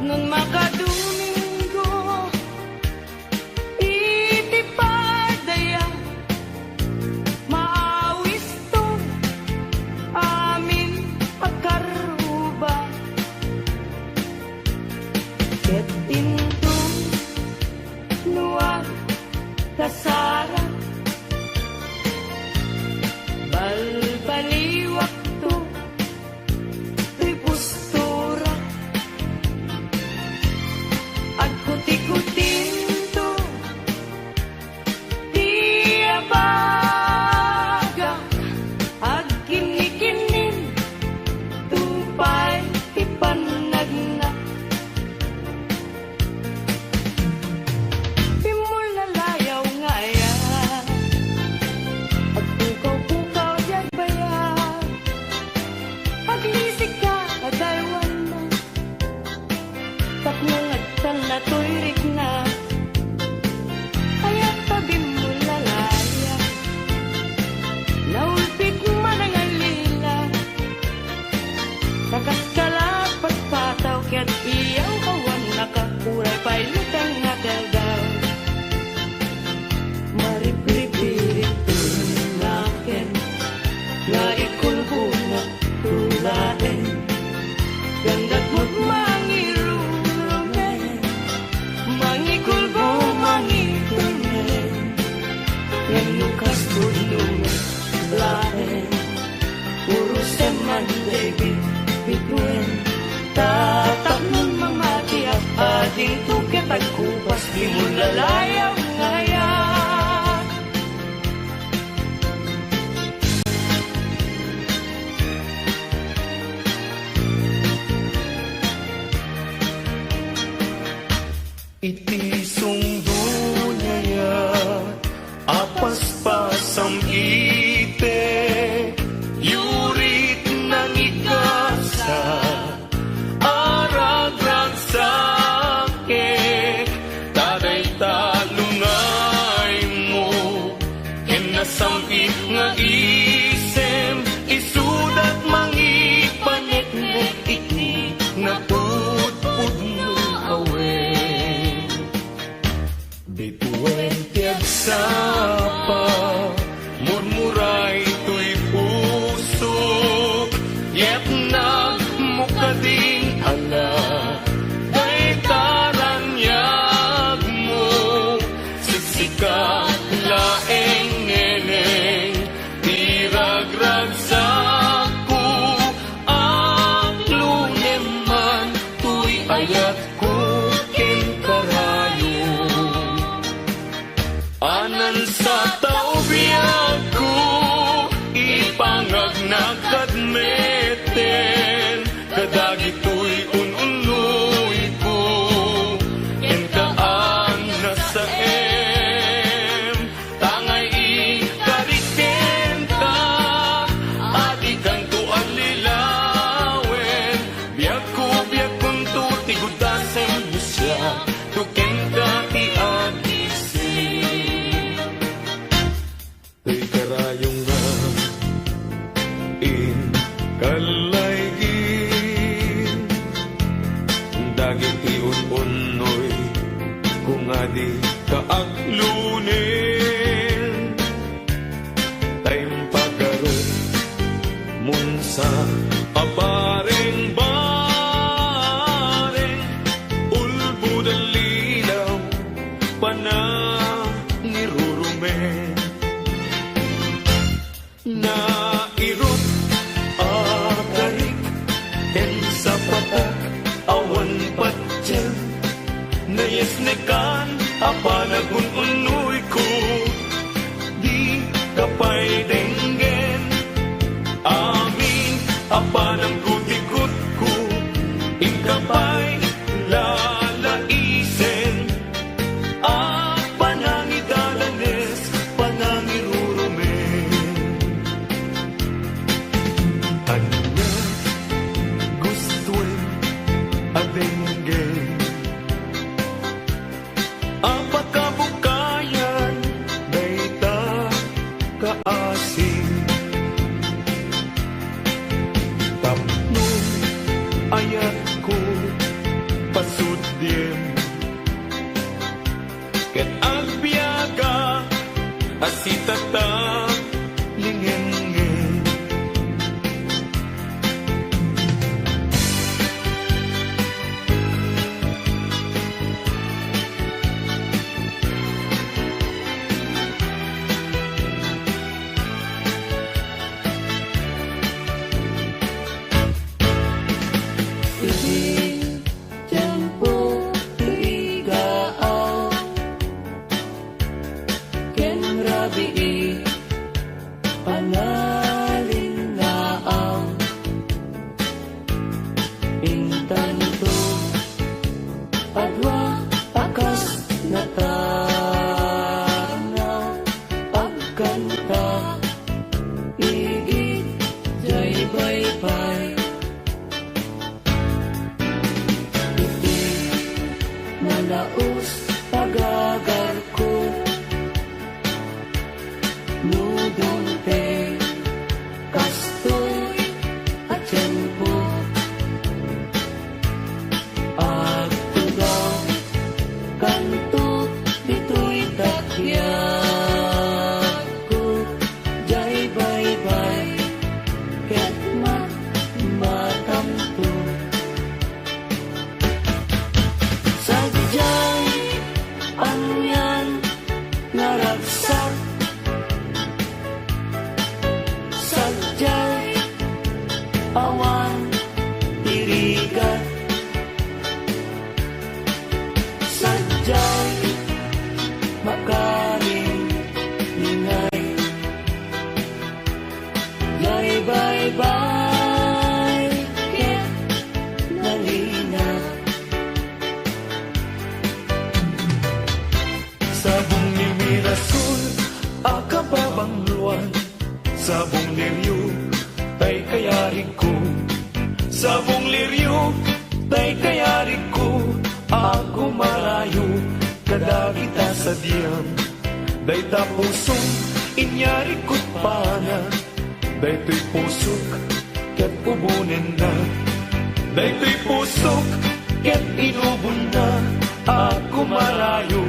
Nun makadomingo itipadaya maawis to amin pagkaruba ket tinto nuwag kasara balbaliwak to tripustura at kuti-kutin to tiabaga ag kinikinin tupay ipanagna pimulalayaw ngaya at pukaw-pukaw dyan baya paglisik ka adalwan na tapnong agtan na tuyrik na aya't tabi mo lalaya naulpit man ang alila nakakalapat pataw kaya't iyaw kawan nakakuray pa'y lutang nakadaw maripripirit tulaken nga ikulbunga tulaen gandad mo't mangirurumen mangikulbo mangitumen nganukas tulungan laen puro seman baby bituen tatak nun mamati at ading tuket at kupas di mo lalayaw ngaya iti sungdunaya apas-pasam ite yurit ng ikasa aragrag sake taday talungay mo kinasampit nga isem isudat mangipanek-nek iti na put-put no awe bituin tiag sapa murmuray to'y puso yet nagmukading ala kay taranyag mo siksika laeng-eneng tiragrag saku ang luneman to'y ayat ko anan sa taubiyag ko ipangag nakadmeten kadagi to'y ununoy ko enkaan na sa tangay ikariken ka adikan to alilawen biag kung to tigudasen mo siya tuken ka ti Tuy karayong nga in kalaygin daging iun-unoy kung adi kaaglunin tayong pagkaroon munsa abareng-bareng ulbo dalilaw panangirurumen na irot atarik ten sa patak awan patyan na yesnekan apanagun-unoy ko di kapay denggen amin apanang gutikot ko ingkapay lalaisen panangidalanes panangirurumen apakabukayan dayta kaasing tapno ayat ko pas masitata lingengeng. Malaos pagagar ko nudong te kastoy at tiyempo at tugaw kanto dito'y takyag ko jay bye-bye ket matamto sadyay anyan naragsak sadyay awan tirigat sadyay makaring ningay jay bye-bye ket nalina Sabong ni Mirasol, akababang luwan. Sabong liryo, tay kayari ko. Sabong liryo, tay kayari ko. Ako marayo, kada kita sa diyam. Day tapusong, inyari ko't pana. Day to'y pusok, ket ubunin na. Day to'y pusok, ket inubon na. Ako marayo,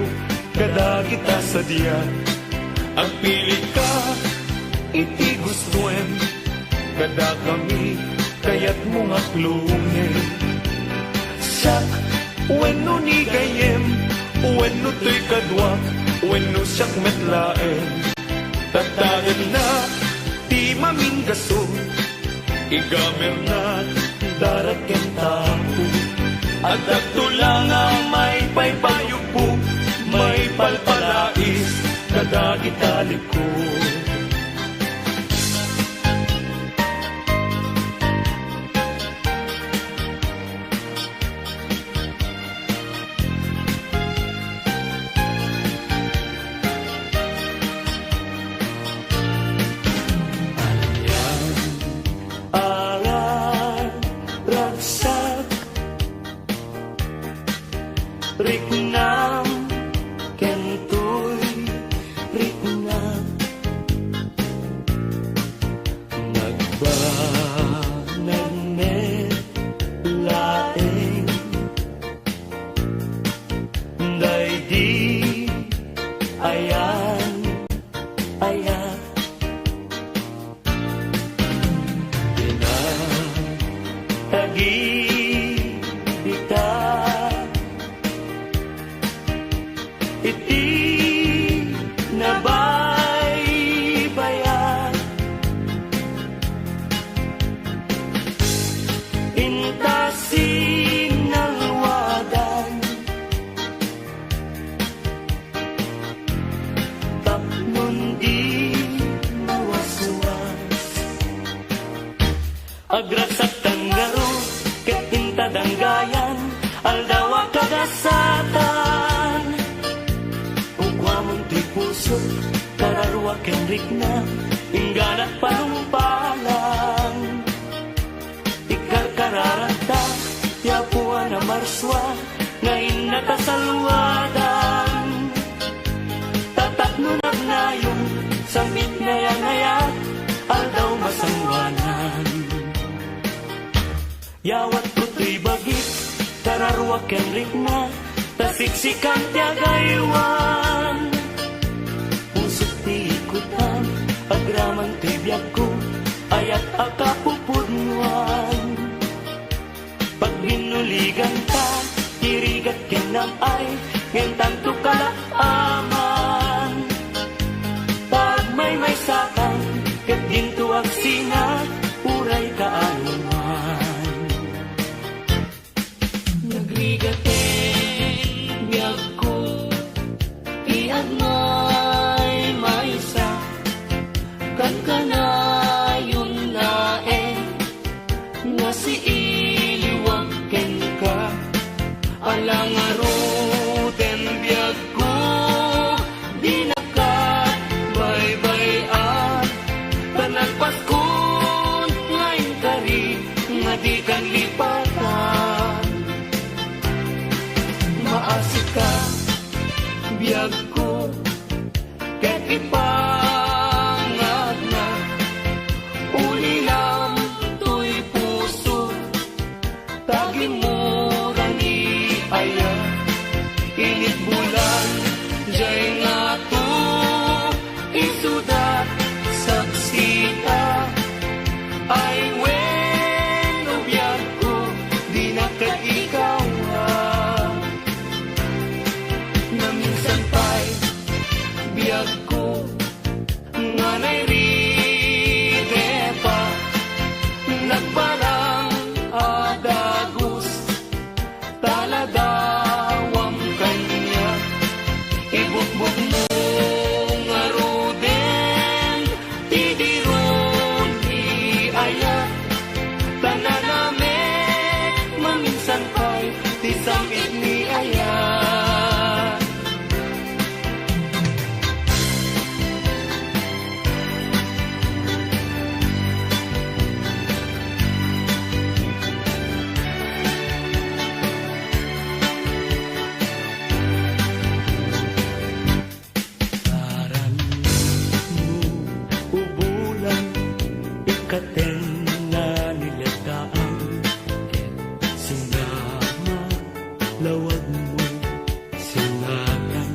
kada kita sa diya. Ang pili ka, iti gustuen. Kada kami, kaya't mga klungin. Siyak, weno ni gayem, weno to'y kadwak, weno siyak metlaen. Tatagan na, di maminggaso, igamer na, daraken tapo. At agtulang ang may paypayo po, may palpalais, kada itali ko. Alyan, aral, ragsak, riknam, kentoy, riknam. Nagbanagnet, laeng, day di, ayan, ayan. Tagibita iti nabaybayan intasin nalwadan tapnon di mawaswas agrasat tanggaro ket intadanggayan aldawa kagasatan ugwamon ti puso kararwa ken rikna ingganat panumpalan ikarkararata yapuan na marswa ngayon natasalwadan tatak nunag nayong samit ngayang-ngayat aldaw masangwanan yawat puto'y bagit kararwa ken rikna tasiksikan tiagaywan pusok ti panunutan agraman tibiyag ko ayat akapupudnuan. Pag binuligan ka, irigat kinamay, ngentan to kalaaman. Pag may sakang, ket gintuag sina, uray kaanuman. Nagrigaten, biyag ko, iag may sa, kan kanayon nae, nga si iliwag ken ka, alang aruten biyag ko, di nakat bye-bye panagpaskon ngayon kari, nga di kan lipatan. Maasik ka, biyag ko, ket ipangag na, ulilam to'y puso, tagin mo rani aya, init bulan, jay nga to, isudat, saksita, ay wen, biyag ko, di na ikawan. Na minsan pa'y biyag ko, nga nairide pa, nagparang adagos, taladawang kanya, ibukbuk mo nga ruden, tidiron di ayat, tananame, maminsan pa'y tisamit ni ayat. Aran mo, ubulan, ikaten na nilataan, sinama, lawag mo, sinatan,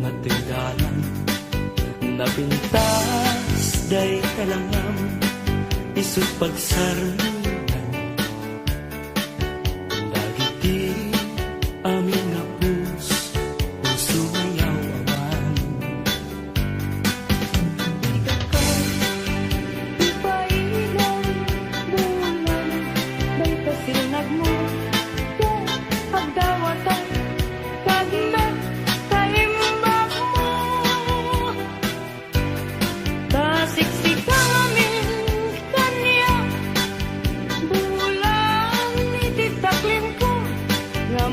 natingdalan, napintas, day kalangam, isut pagsarunan, dagiti, amin nga puso mayaw awan.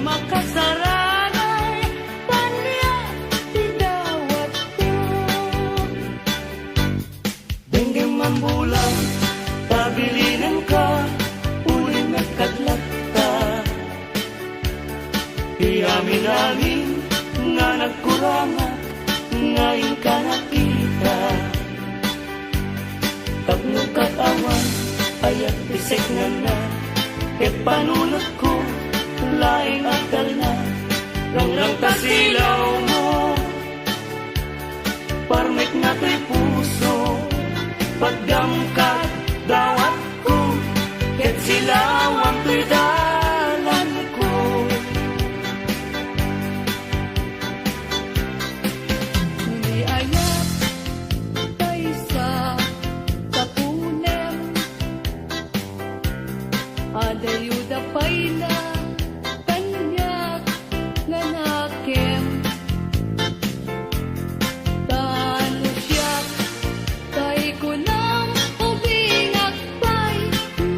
Makasaranay, kanya, tidawat ko. Dengue mambulang, tabilinan ka, uling nagkatlata. Iamin-amin, nga nagkurama, ngayon ka nakita. Tapno katawan, ayat bisek nga na, ket panunot ko, laing akal na, lang kasilaw mo. Parmek na to'y puso, pagdamkat dawat ko, ket silawang to'y dalan ko. Hindi ayat tayo sa tapunem, adayuda pa'y na kanyak nga nakem. Tano siyak, tay ko nang ubingak pa'y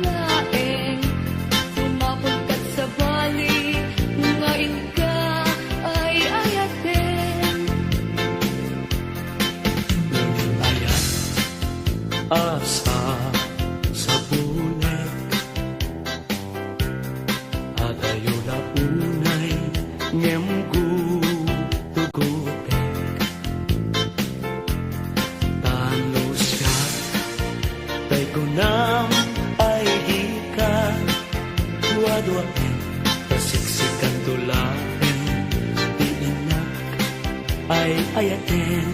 naeng. Sumapod kat sa bali, ngayon ka ay ayaten. Ayat, asa, sa bunek, adayo na unay, ngemgu, tugutek. Tano siya, tay ko nam, ay di ka, duwa-duwain, tasiksikan tulain, di inak, ay ayatin.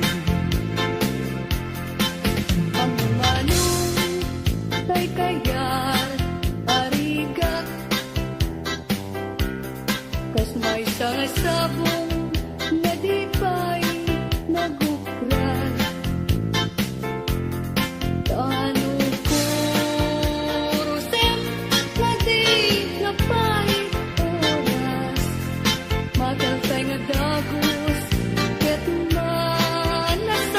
tay kayar arigat kas may sabong na di pa'y nagukran tano ko rusem na di napay oras magaltay nga dagos ket manasanas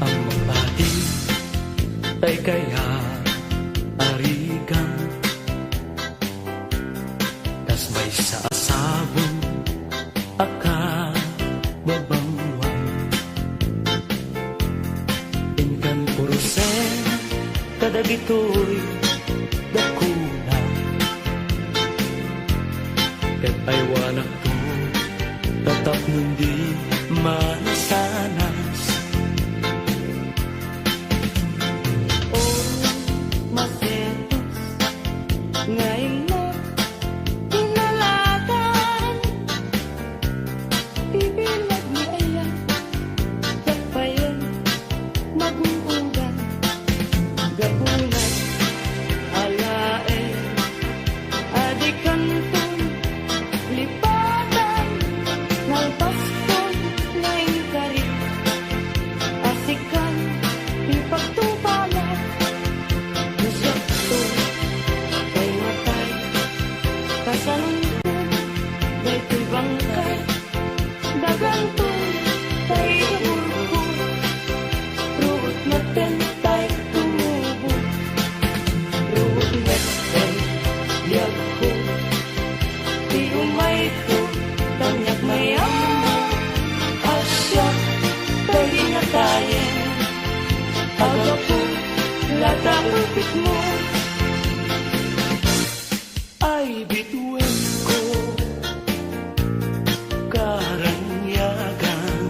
ang mabati tay kaya arigan tas may saasabong aka babangwan inkan purusen kadagitoy dakuna ket aywanak to tatap nundi manasanas masetos ngayon mo inalatan ibilag ni ayan tapayan magungungan gabunan alae adikanton lipatan nalpaston ngayon karit asikan ipagtubala nasakto kay matay kasalungkot daytoy bangkay daganton tay nabulko ruot naten tay tumubo ruot naten yagko di umay ko tanyak mayamo asya tay natayen agapo lata upit mo ay bituin ko karanyagan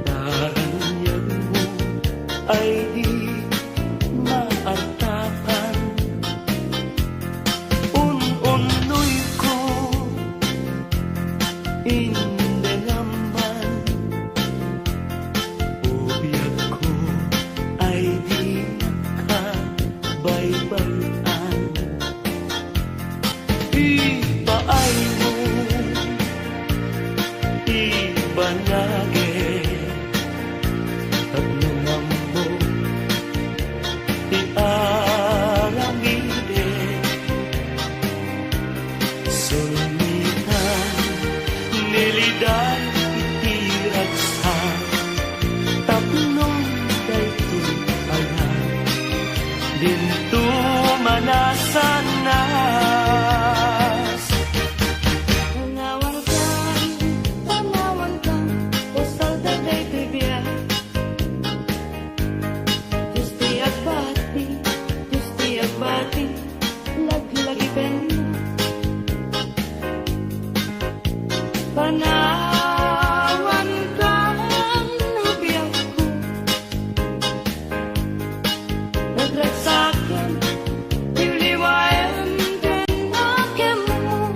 karanyag mo ay di maartapan un-unoy ko hindi naman ubiyag ko ay di nakabaybayan ipaay mo ibanage at lumambo iaramide sulitan nilidan itiragsan tapnong daytoy ayan dinto manasanas Panawan ka, o salda daytoy biya Justi agbati, laglagi ben Panawan ka, nabiyag ko nagragsakan, liwliwayan din akem mo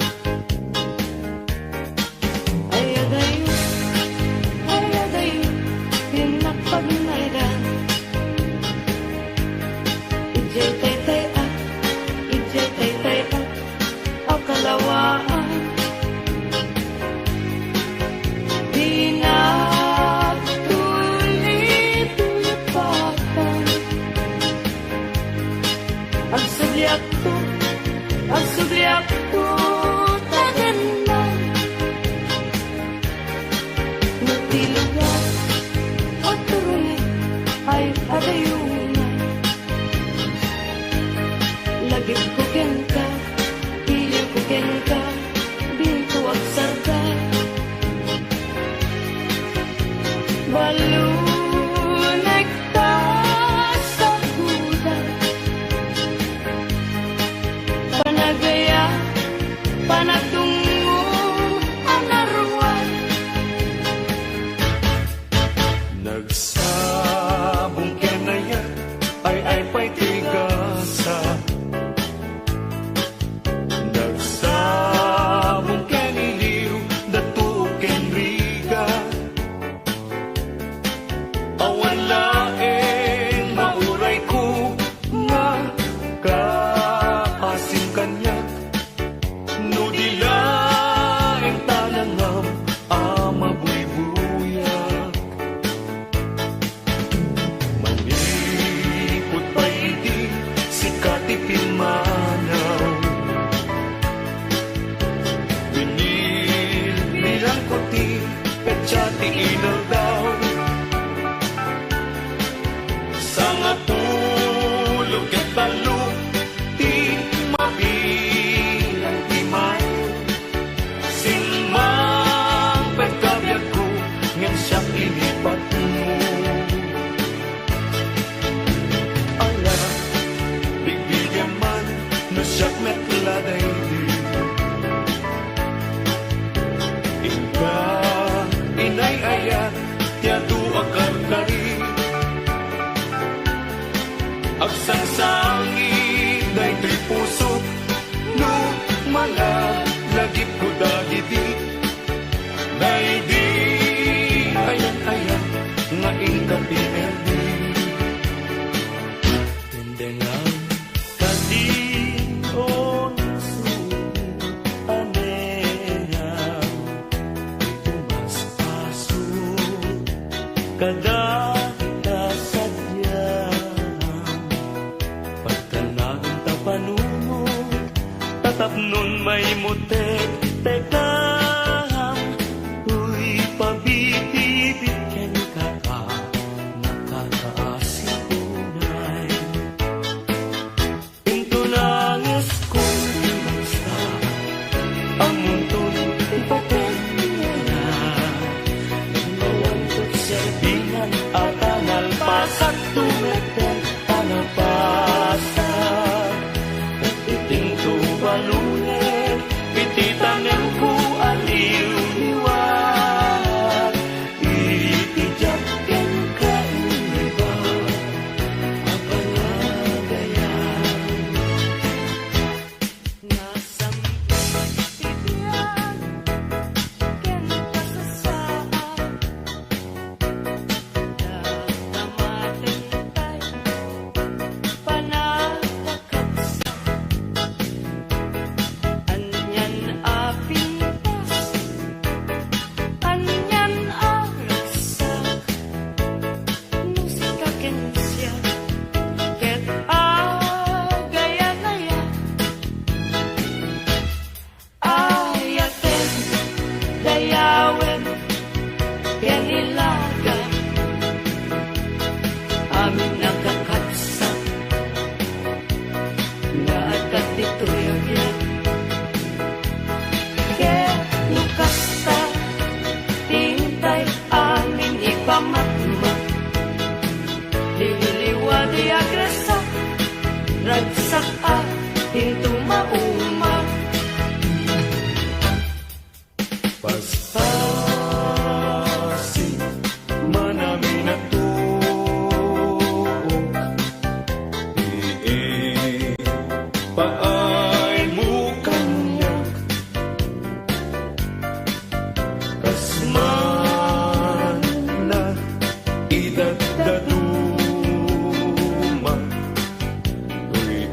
Ayadayo, pinakpagnaydan Ijay tay ang kalawaan Di nagtulit-tulipatan Ang subliak to tagan na Nagtilugan at turunin ay adayungan Lagip ko ken ka, iliw ko ken ka, binto agsar ka Balunag ta sa gudan Panagaya, panatungo ang naruan nagsabong kanayan ay pa'y tigasa Manlaeng mauray ko nga kaasim kanya no dilaeng tanangam mabuybuyak manipot pa hindi sikatipin manaw binil nilang kuti katsati inaw daw Sanga tulog at talo Di mabilang timay Sinmang pagkabiyag ko Ngayon siyang inipat mo Ala, bigbigan man Na siyang metladay di Ika, inay-aya Tiyado akar kari Agsangsangit day tuy puso no malagip ko dagiti day di ayan nga inkapinerdi hindi nga kadion sulit anera ito mas paso kada Tatapnon may mutek, tekahang Uy, pabibibigyan ka pa Nakakaasinunay Pinto langis kong basta Ang munto'y ipatenya Nagawantot serbihan at analpas At tumeten analpasan Pinto balunet, pititanem ko aliw-liwat Itijagken ka iba, apalagayan Nasampas titiyan, ken pasasaan Nagtamatentay, panagkakabsa Anyan apintas, anyan arasak Musika kensya, ket agaya-gaya Ayaten, dayawen, ken ilaga Amin nakakabsak, nga at ito'y agyan Nukasta, tintay amin ipamatma Liliwa di agresa, ragsak at pinto mauma Paspasin manami na tuok Ie paay mo kanyak Kasman na idagdaduma Uy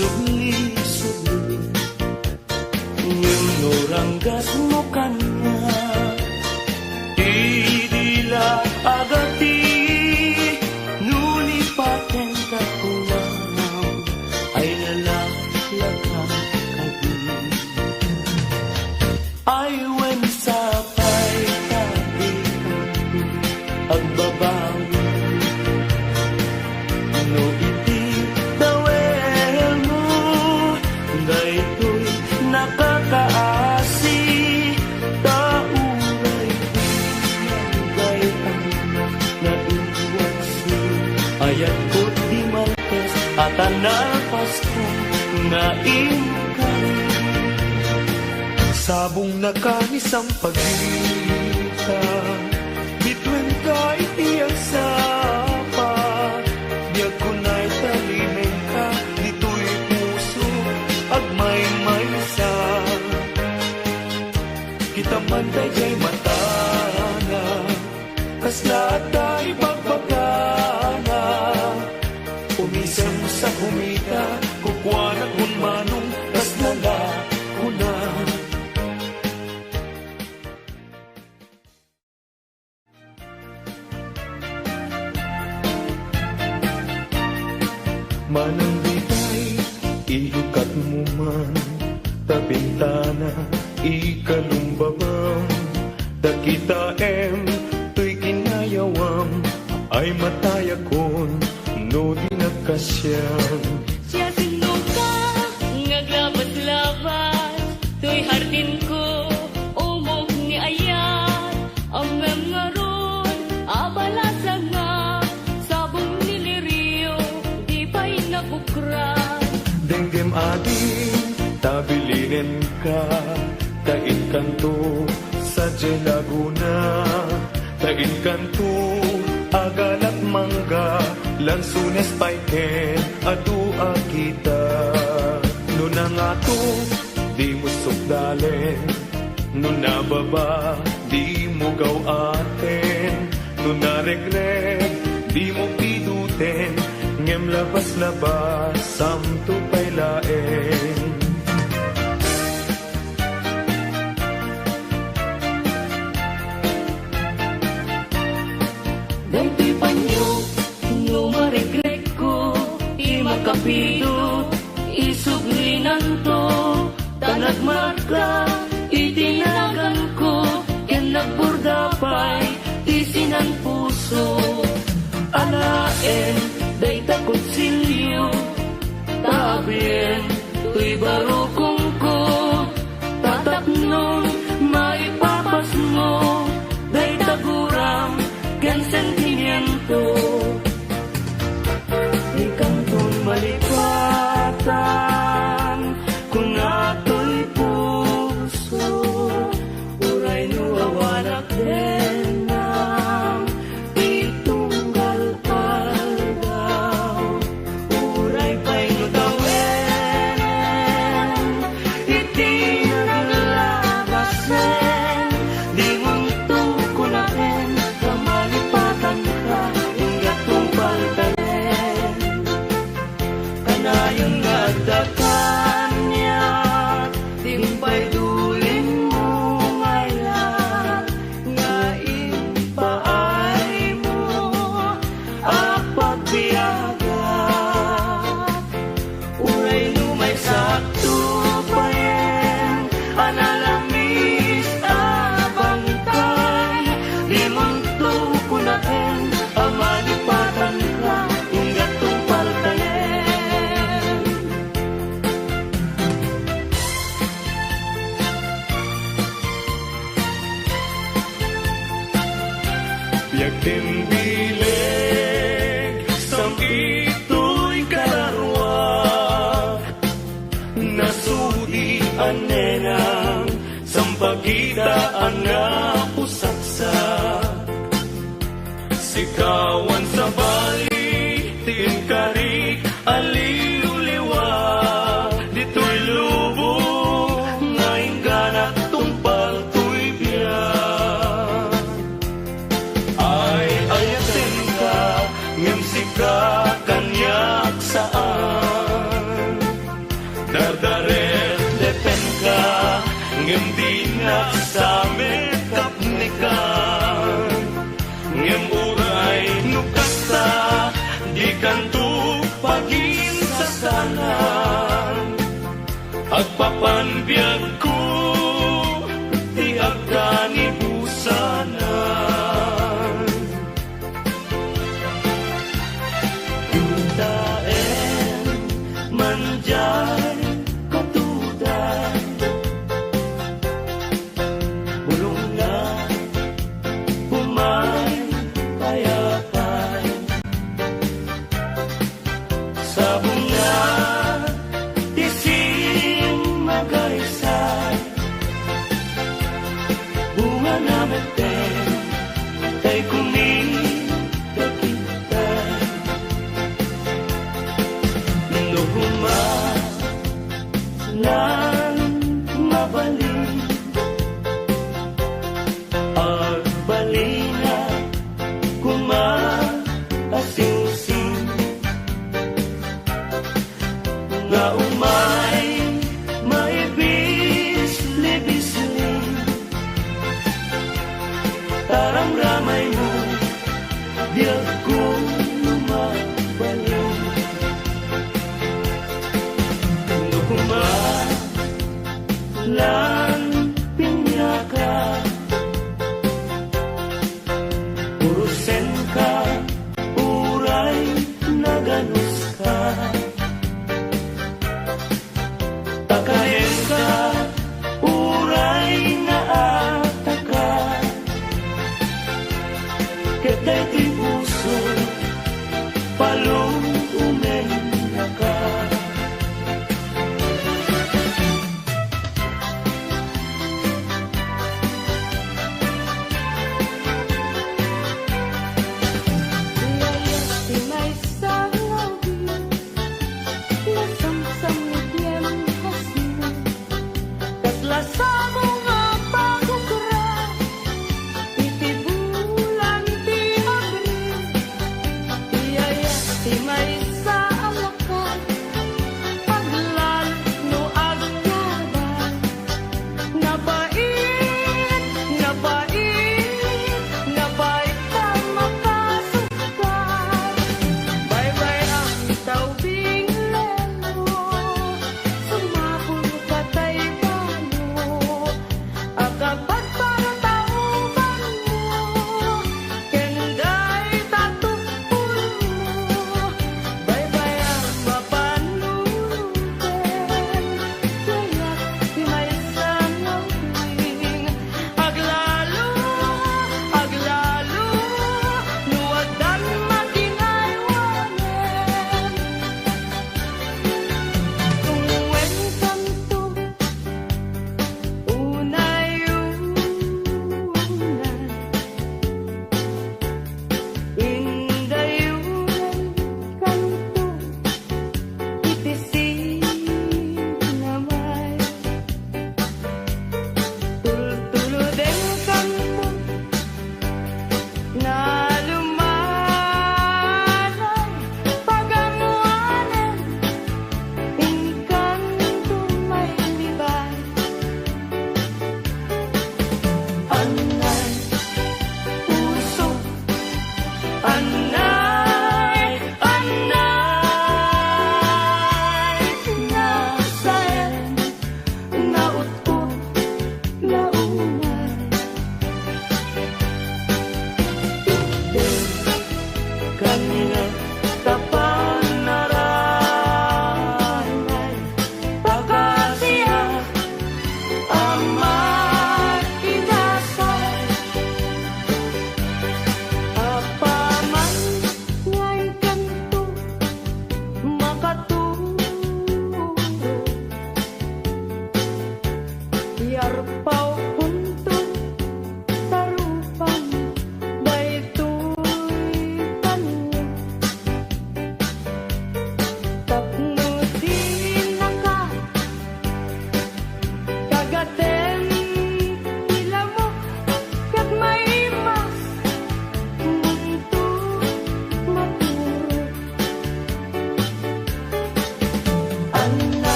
isubli-subli ngem no ranggas mo kana idila agati nuni paten kakulanam ay nalaklakang kadi ay when sapay kadi ang babawi no iti dawel mo daytoy nakakaasi taulay gay ang naiwasi ayat ko di maltes at analpas ko naingkan sabong nakanisang pagita bitwen kay iyang sapa diag ko na'y talimeng ka dito'y puso agmay maysa kita man dayay matana kas lahat tayo pagbagana umisem sa humita kukwa na kung manong kas lala una manang bitay ilukat mo man tabintana ikalumbabam dakita tuy kinayawam ay matayakon no di nagkasyam Siya sinuka, ngaglabat-labat, tuy hardin ko, umog ni ayat, ang nga ron, abalasan nga, sabong niliriyo, di pa'y nabukran. denggem ading tabilinin ka tain kanto sa Laguna tain kanto agalat mangga lansunes paiken adua kita nuna nga to di mo sukdalen nuna baba di mo gawaten nuna regreg di mo piduten ngem labas-labas samto pailaen Daytoy panyo, no maregret ko, di makapido, isuglinan to, tanagmarka, itinagan ko, yan nagburdapay, tisinan puso. Anaen, dayta konsilyo, tabien, tuy barukong ko, tataknon, maipapas mo, dayta gurang, gan sentimiento di kantong malipatan kung ato'y puso uray nuwawanak din ng itunggal paldaw uray pa'y nutawin iti naglalabasin di munto ko na rin kamalipatan ka hingga tumpal talen kanayon nga dakan niya timpay dulin mo ngayla nga ipaay mo apagbiyaga uray lumay sakto payen analamis abangkay di munto kunaen amalipatan ka hingga tumpal talen biag din bileg sang ito'y kararwa nasudian nenang sampagitaan nga pusaksak sikawan sa bali tingkarik aliw-liwa dito'y lubo ngayon ganak tumpal tuy biyak ay ayatin ka ngem sika kanyak saan kanto paginsasalan agpapanbiyag ko ti agkanibusanan Dutaen manjay katudan bulong na umay payapay sa bunga tisim magaysay bunga na meten tay kumikakitay nukuma nan mabalin agbalina kumaasing-sing nga umay maibis-libisling tarang ramay mo diag ko lumabalik nukuma lan pinyaka urusen ka uray naganus ka takayen ka uray nga ataka ketay ti puso palong umenya ka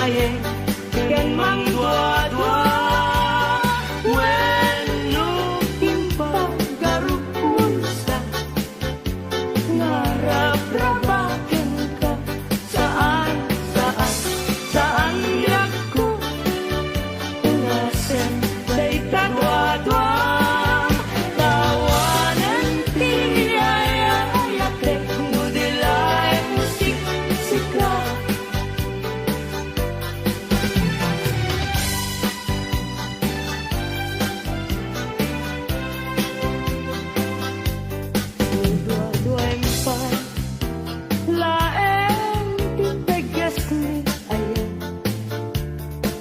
gunay ken mang dua-dua wenno impagaruon sa ngarap-rabaken ka saan yaku ngasen day kadwa-dwa tawanan tiyaya-ayak nudilay musik sika dua-dua empay laeng tipegas ni ayan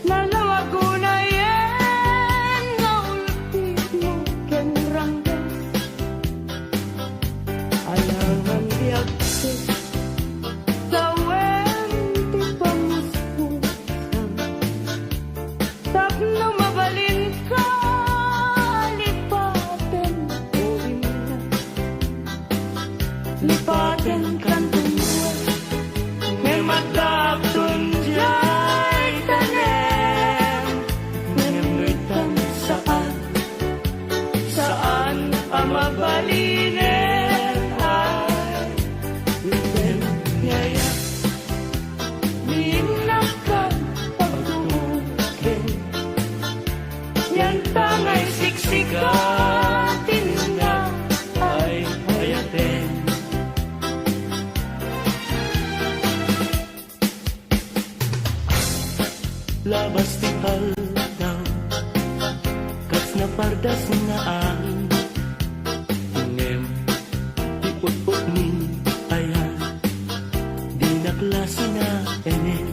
nalawagunayen nga ulti mo ken ranggas alangan diagse sawen ti pamuspusan tapno mabalin ka lipaten o imna lipaten kan tumuan ngemadapton jay tanem ngemnuitan saan amabalinen ay iten yaya minakan pagtukin yan tangay siksikatin na ay ayaten labas ti haldaw kas na pardas nga ang ngem ti utut ni aya di naklase na enen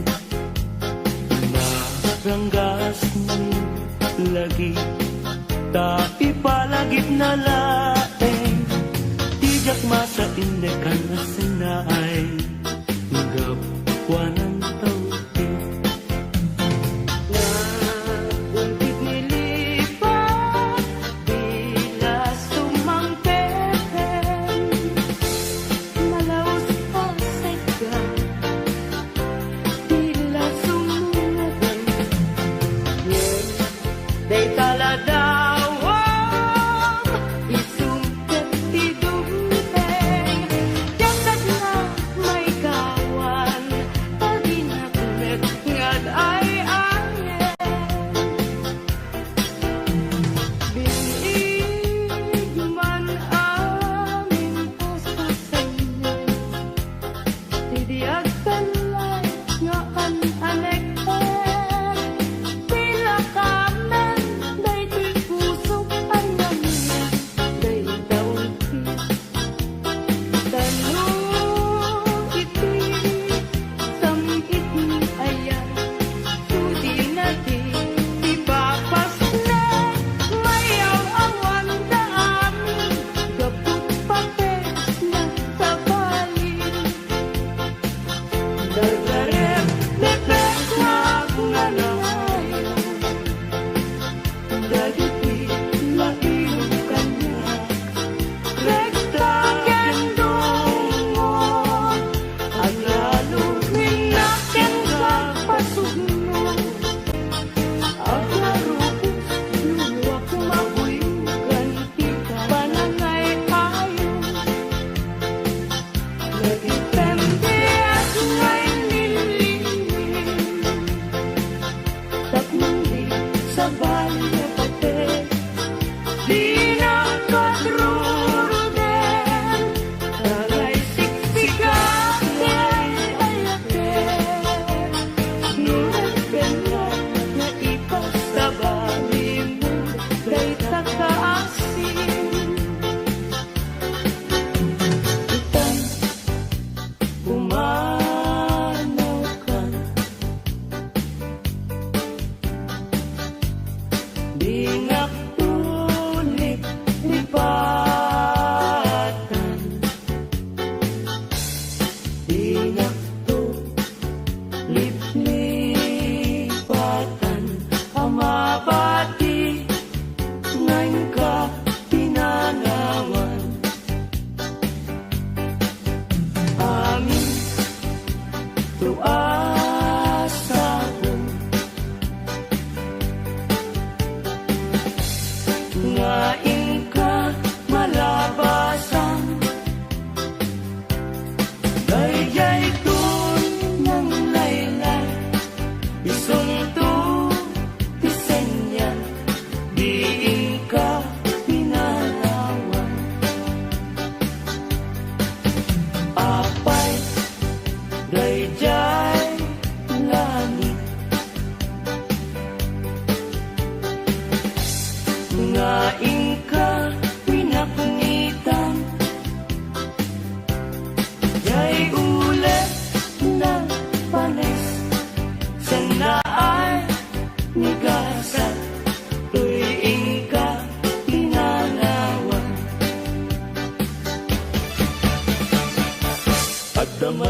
maranggas ni lagi ta ipalagip na laeng tijak masa indekan na sinaay gapwanan tawte Naguntit nilipat, bilas tumangteten, malaos pa sa iga, bilas sumunagan. Yun, day taladawang, isungkat ti dumteng, yakat na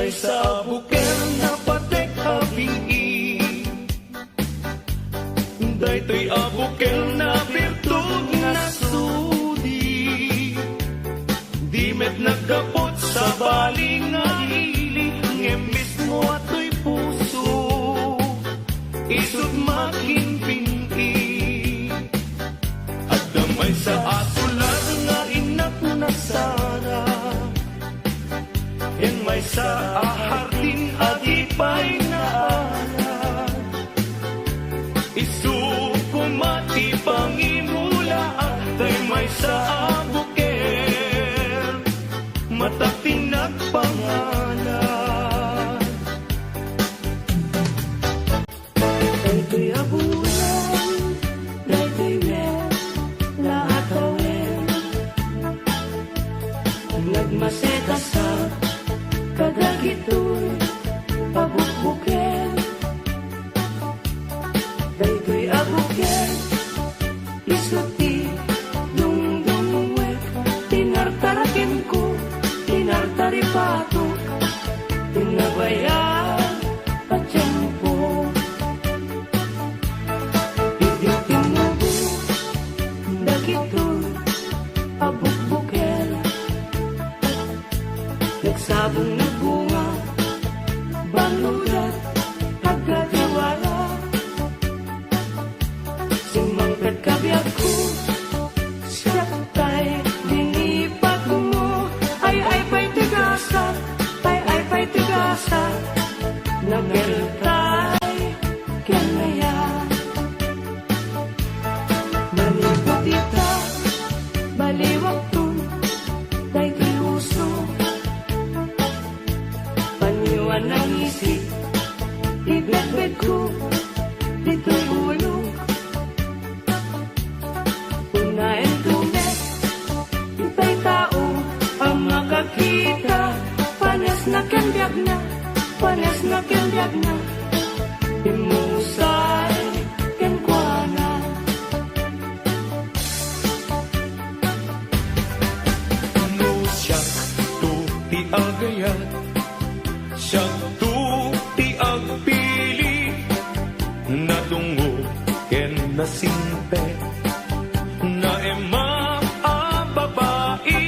may sa bukel na patek abingi. Daytoy abukel na virtud na sudi. Di met nagkapot sa baling nga ili, ngem mismo ato'y puso, isut makin pinki. At damay sa atulan nga inak na sana, yan may sa ahardin adipay na alam. Isukumati pangimula tay may sa abuker, matatinag pangalan. Daytoy abulan, daytoy met, lahat awin. Nagmaseta sa kadagitoy pabukbuken. Daytoy abuken, isuti, dungdungwek, tinartarakin ko, tinartaripato, tinabayan, patsyempo. Idiyotin mo ko, dagitoy, pabukbuken. Nagsabong na bunga, banulat, agad-iwala. Sumangkat kabiyak ko, siyatay, dinipag mo. Ay pa'y tigasa, ay pa'y tigasa. Nageltay, kinaya. Malibot ita, baliwag to, day kiluso. Panyuan ng isip, ibedbed ko, dito'y ulo. Unahin tumet, itay tao, ang makakita. Panes na kenbyag na, panes na kenbyag na. Imusay, kenkwana. Ano siya to ti agayat, siya to ti agpili, natungo ken nasimpe, na emang a babae,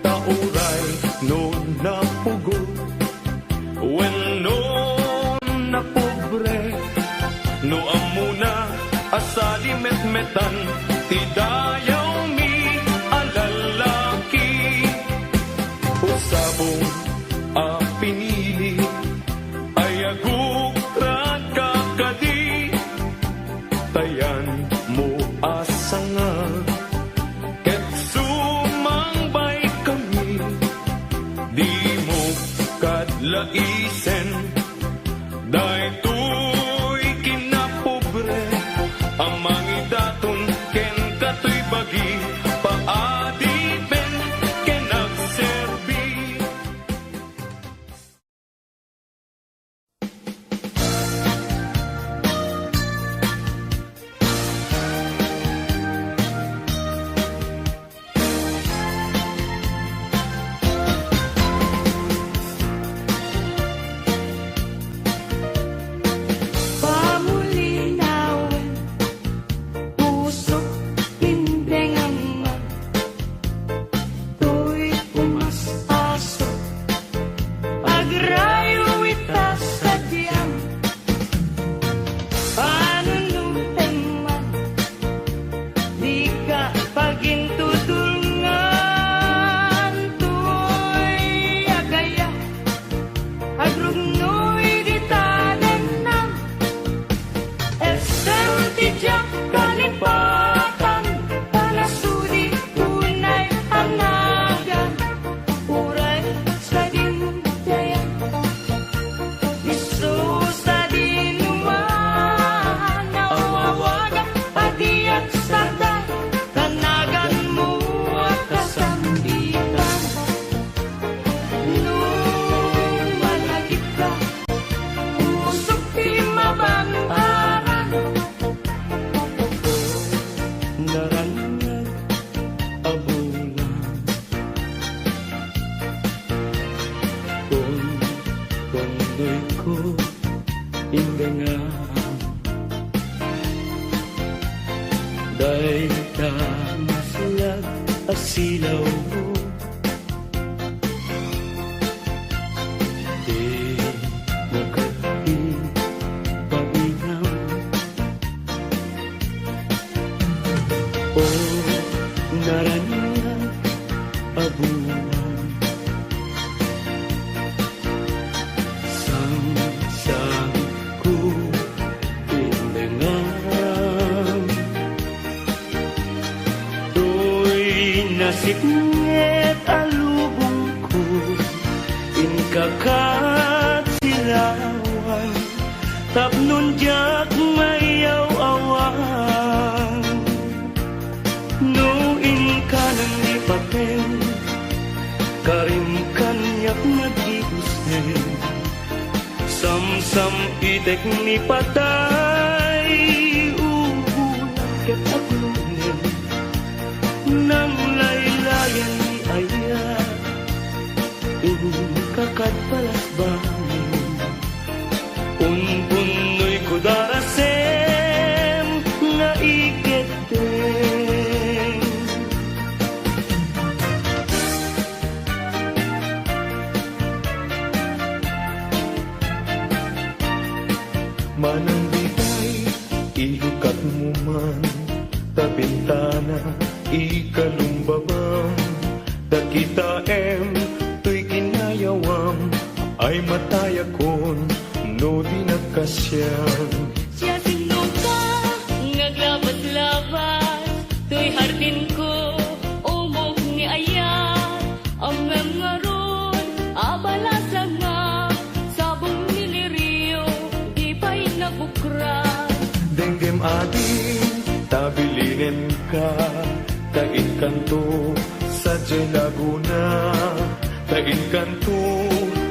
tauray no napugo, when no napobre, no amuna asali metmetan, ti dayaw mi alalaki, usabong a pinili, ay agukrat kakadi, tayan mo asanga, ket sumangbay kami, di mo kadlaisen, daytoy kinapobre, amang idaton ken katoy bagi, paadipen ken nagserbi. asilaw mo. Di magkahipainam. O narangan abunan, sang ko pindengan. To'y nasipnget alubong ko, inkakat silawan, tapnon jak mayaw awan. No inkanan ni papen, karim kanyak nag-iusin, sam-sam itek ni patay, ubulan ket aglunin, nang laylayan ni aya, inkakad palasbanin, unpunoy ko darasem, nga iketeng. Manang bitay, ilukat mo man, tabintana, ikalumbabang, dakita to'y kinayawam, ay matayakon, no di nagkasyang. Siya sino ka, ngaglabas-labas, to'y hardin ko, umog ni ayat, ang ngaron, abalasa nga, sabong niliriyo, di pa'y nabukran. Denggem ading, tabilinin ka, tain kanto, sa Laguna, tain kanto,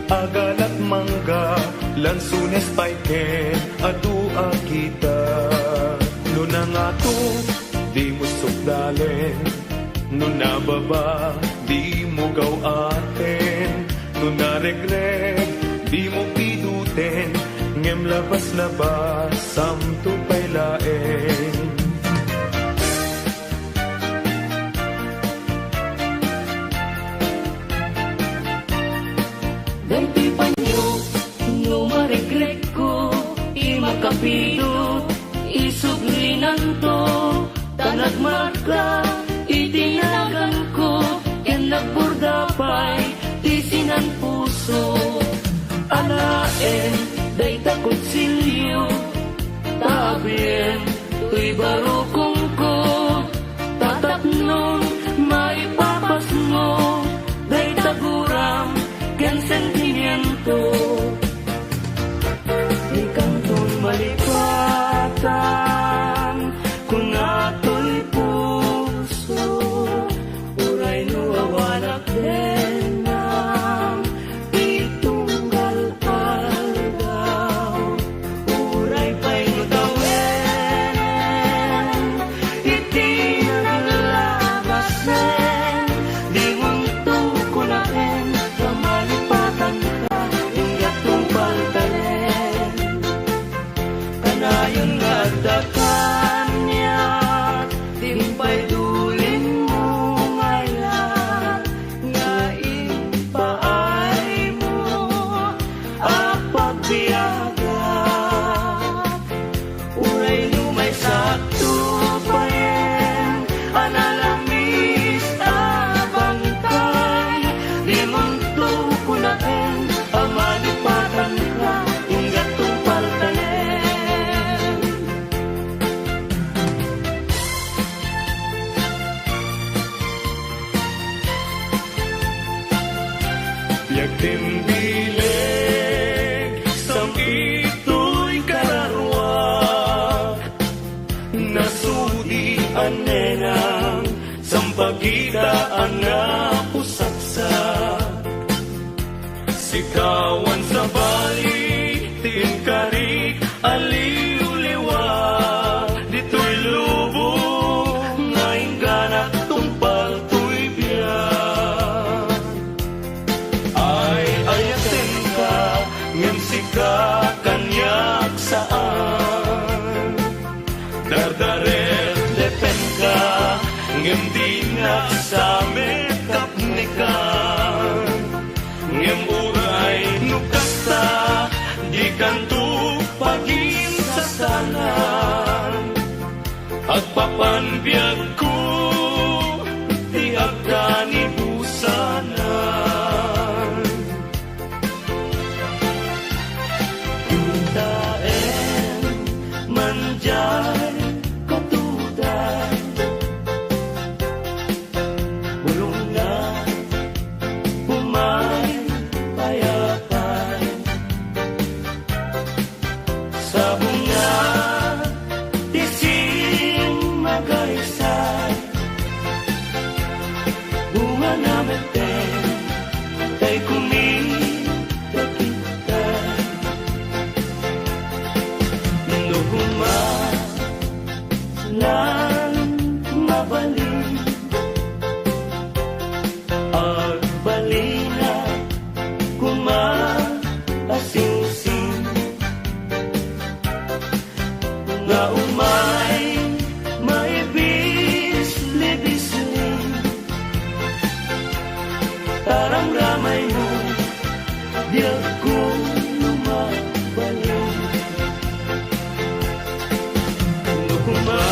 agalat mangga, lansunes paiken, adu akita. Nuna nga to, di mo sukdalen, nuna baba, di mo gaw aten, nuna regreg, di mo piduten, ngem labas-labas, samto pailaen. Dahiti panyo, no maregreg ko, imakapito, isuglinan to, tanagmarka, itinagan ko, yan nagburdapay, tisinan puso. Anaen, day takotsilyo, tabien, tuy barukong ko, tatapnon, maipapas mo, day taguram, ken sentimiento. Di kantong malipatan, kung ato'y puso, uray nuwawanak denang, itunggal aldaw, uray pa'y nutawin, iti naglalabasen, di mong tukunain, kamalipatan ka, ingat mong paltalen. Kanayon nga dakan niya, timpay dulin mo ngayon, nga ipaay mo, apagbiyaga. Uray lumay sakto pa yen, analamis abangkay, di mong tukunain, amalipatan ka, ingat mong paltalen. Yagtimbileg, sam ito'y kararwak, nasudi anenang, sampagitaan na pusaksak. Sikawan sa balik, tingkarik, aliw-liwa, dito'y lubong, ngayon ganak tumpal to'y biyak. Ay ayaten ka, ngem sika kanyak saan, dardaret depen ka, ngem di nga anak sa mekap ni ka. Ngem uray nukasta, di kanto pagin sa sanan. Agpapanbiyag ko, di agkani busanan. Intaen manjay katudan, bulong na umay payapan. Sa bunga tising magaysay, bunga na meten tay kumitakitan. Nukuma lang mabalin, agbalina kumaasing-sing, nga umay maibis-libisling. Tarang ramay mo, di ako lumabalik. Nukuma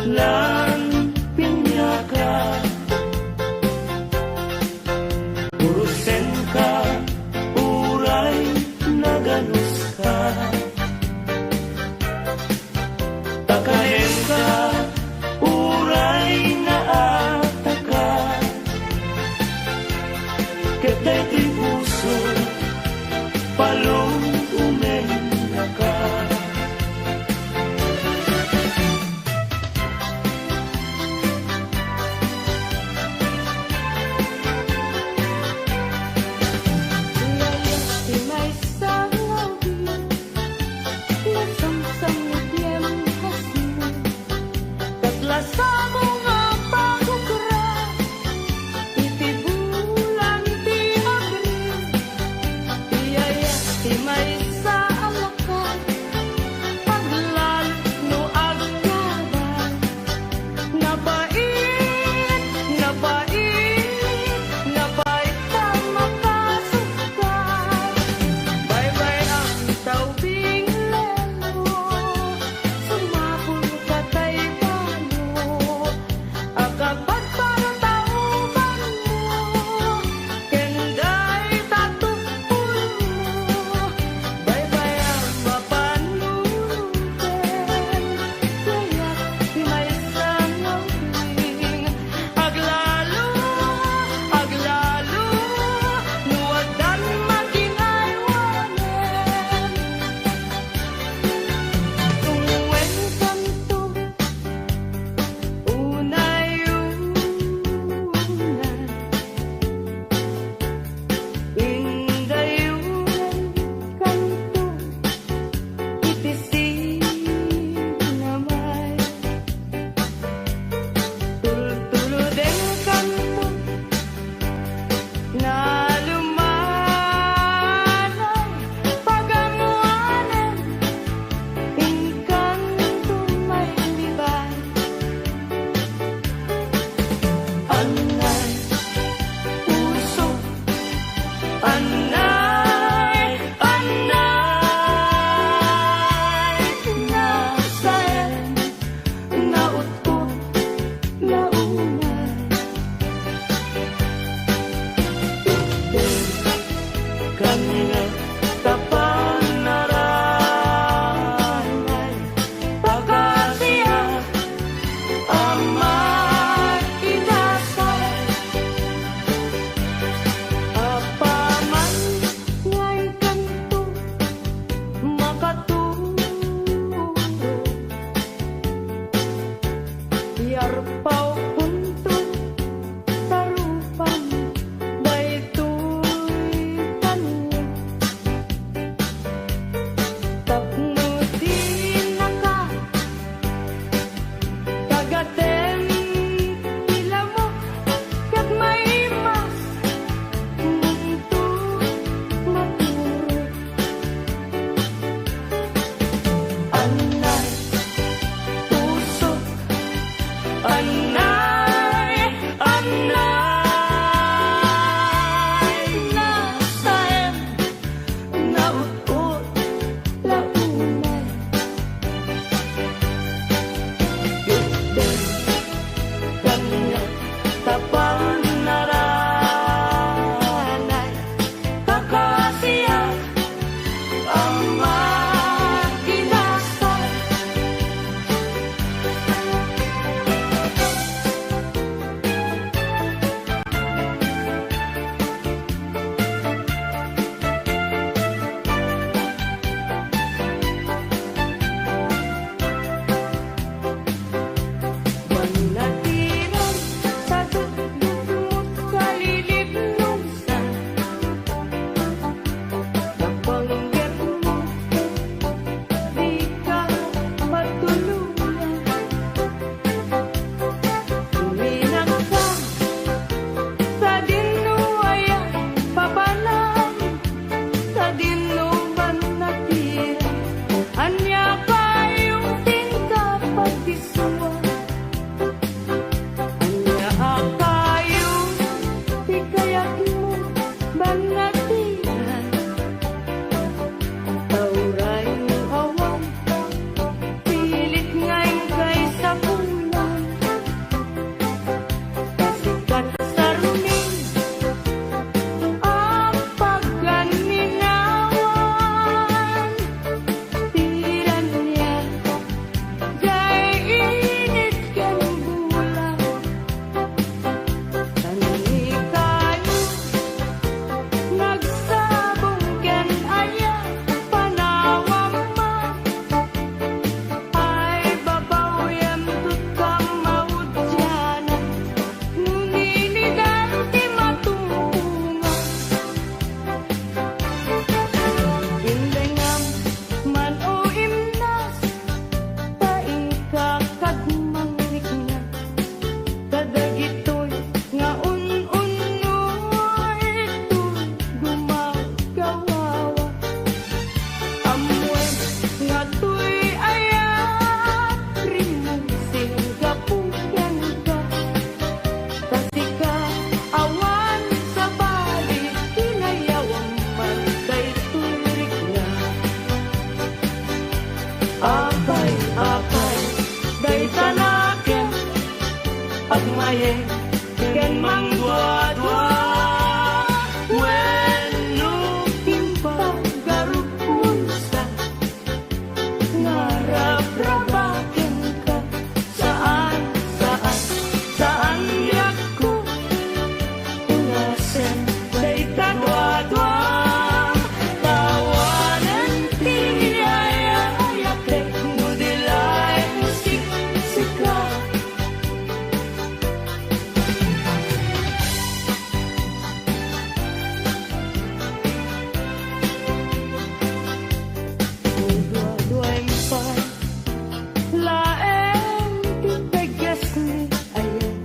lang pinyaka, urusen ka, uray naganus ka. Takain ka, uray naataka. Ketay ti puso, ken mang dua-dua wenno timpa garupun sa ngarap-rapaken ka saan yaku unasen daita dua-dua tawanan tiyaya-ayate nudilay musik-sika dua-duaing pay laeng tipegas ni ayan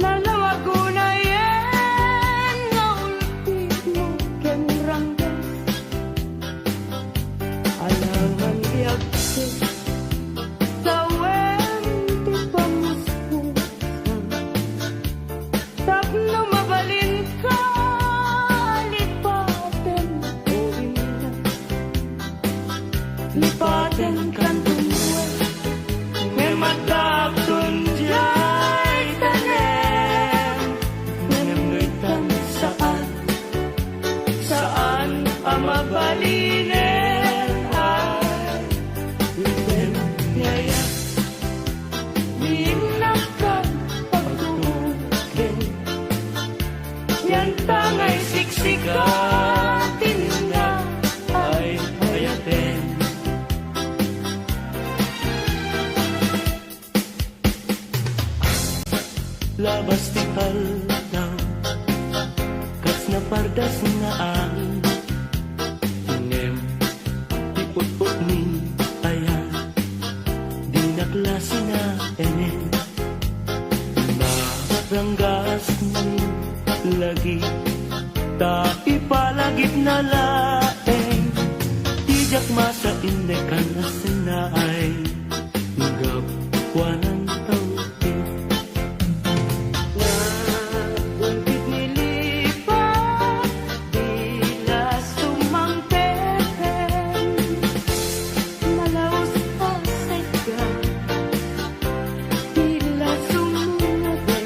nalawagunayan nga ulti mo ken ranggas alangan iagse tawen ti pamuspusan tapno mabalin ka lipaten o ina lipaten kan tumuan ngematapton jay tanem ngemnuitan saan amabalinen ay iten yaya dinakan pagtuken yan tangay siksikatin na ay hayaten labas ti haldaw kas na pardas nga angin ngem ti ut-ut ni ayan di na klase na enen maranggas ni lagi ta ipalagip na laeng tijak masa inday ka na sinaay gapwanan tawin Nagungkit nilipat, tila sumangteten, nalaos pa sa iga, tila sumungaden.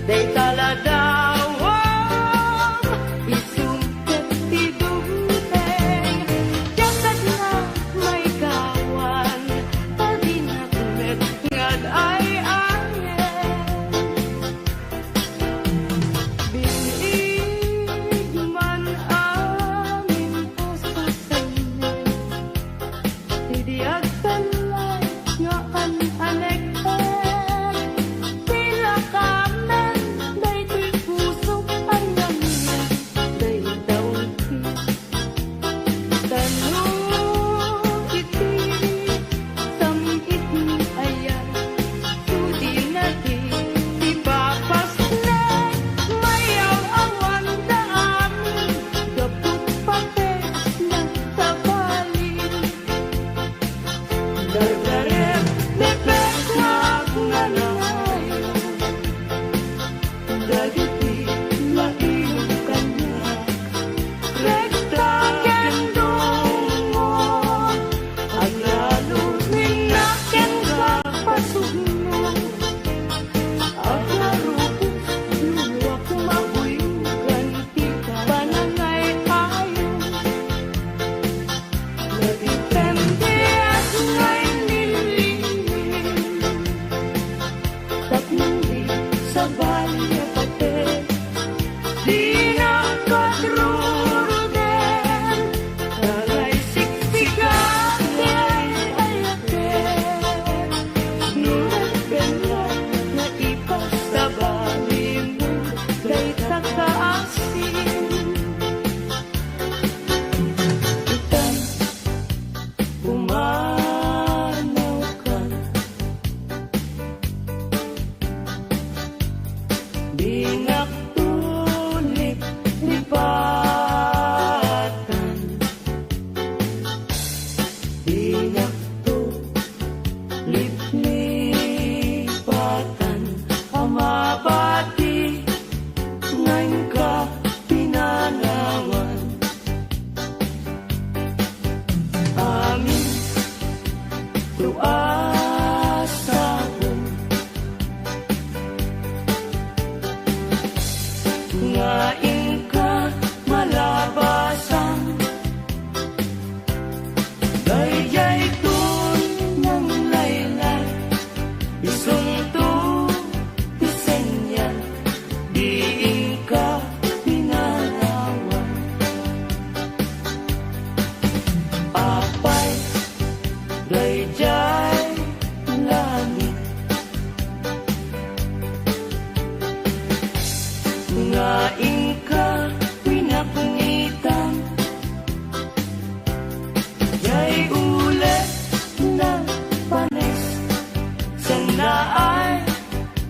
Day taladawang, isungkat ti dugteng, jagat na may kawan,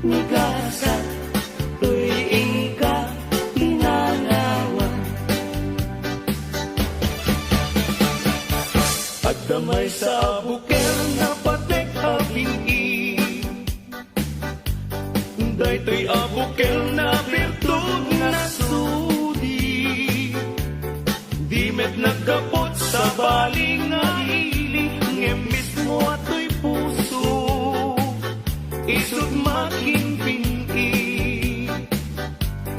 migasa, tuwing ka pinanawa. At damay sa bukel na patek apingi, daytoy abukel na virtud na sudi. Di met nagkapot sa baling nga ili, ngemis mo ato'y puso, isut making pingi.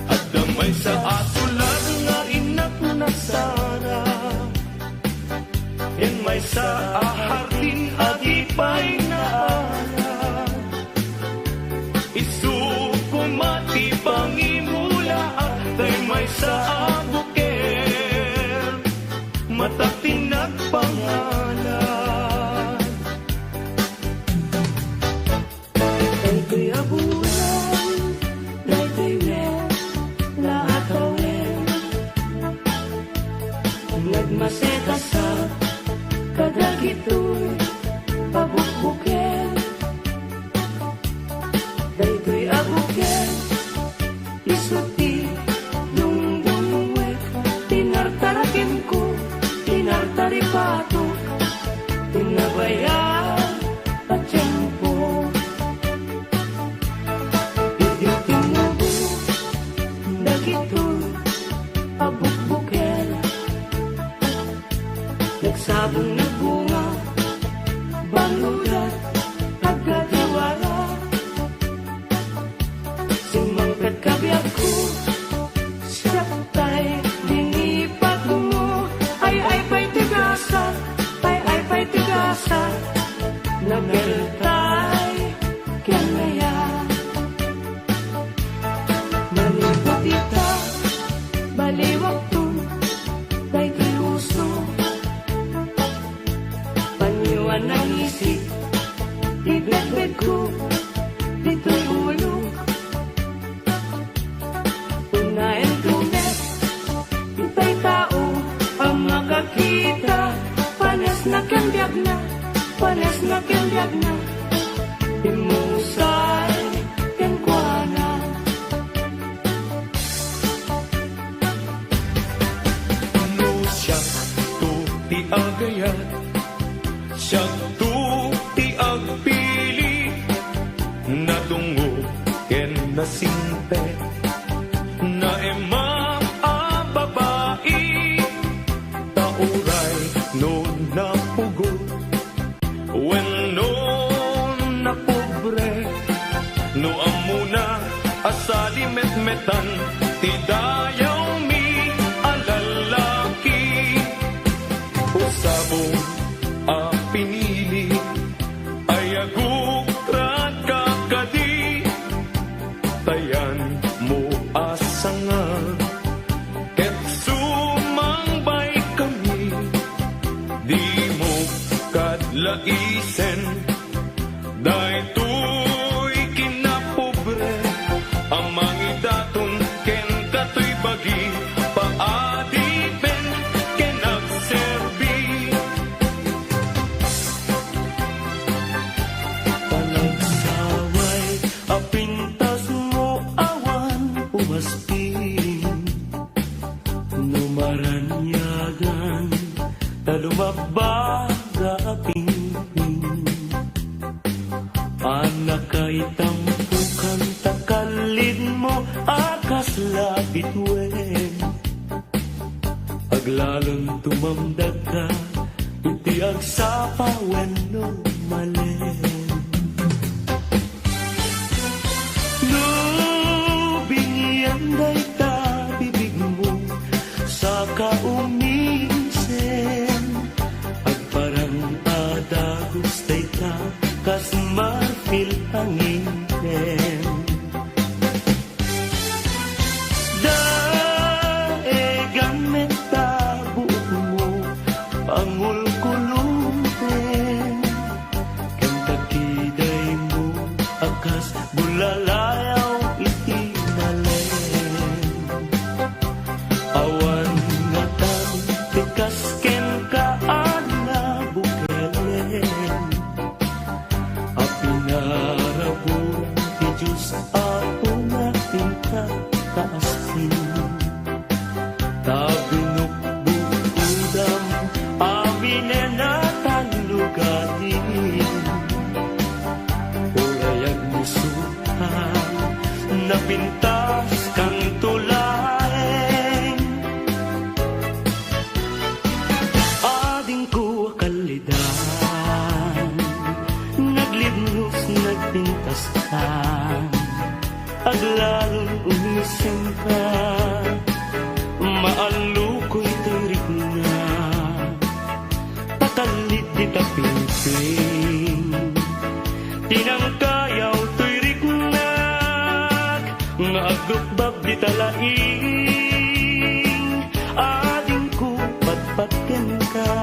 At damay sa asulat nga inak na sara, yan may sa ahardin at ipay na ala. Isuko mati pangimula at ay may sa abuker, matatinag pangalan. Daytoy abulan, daytoy wen, lahat awen, nagmaseta sa kadagitoy pabukbuken. Daytoy abuken, isuti dungdungwek, tinartarakin ko, tinartaripato, tinabayan at tiyempo. Iditinabo, dagitoy pabukbuken, nagsabong nagbunga, bangulat, agadiwara. Sumangkat kabiyak ko, siyaptay, linipat mo, ay pa'y tigasa, ay pa'y tigasa, nagaltay, kaya manipot ita, baliwag to, daytoy uso, panyuan ng isip, ibet-bet ko, dito'y ulo. Unahin tumet, itay tao ang makakita, panes na kembiyag na, panes na kembiyag na, imusay kenkwana. Ano siya to ti agayat, siya to ti agpili, natungo ken nasimpe, na emang babae, tauray no napugo, when no napobre, no amuna asali metmetan, tidayaw mi alalaki, usabong pinili, ay agukrat kakadi, tayan mo asanga, ket sumangbay kami, di mo kadlaisen, daytoy kinapobre, ang mangidaton ken katoy bagi, paadiben ken nagserbi. Panagsaway, apintas mo awan umaspin, numaranyagan, talumabaga pingping, anak kay tampukan takalid mo akas labit wen, aglalong tumamdag ka, iti agsapa wen no malen. Bingiyanday ta bibig mo sa kaumisen, at parang adagustay ta kas marfil ang ingen. Daegan ta buok mo pangulkulunten, kantakiday mo akas bulalayaw iti nalen. Awan nga tang tikas ken kaana bukelen, apinarabong ti Diyos pintas kang tulaeng. Ading ko kalidan, naglibnos nagpintas ka, aglalon umisem ka, maalukoy tirik na, pakalit di tapimping, tinangkayaw tirik na, nga agdukbab di talaing, ading ko patpatyan ka,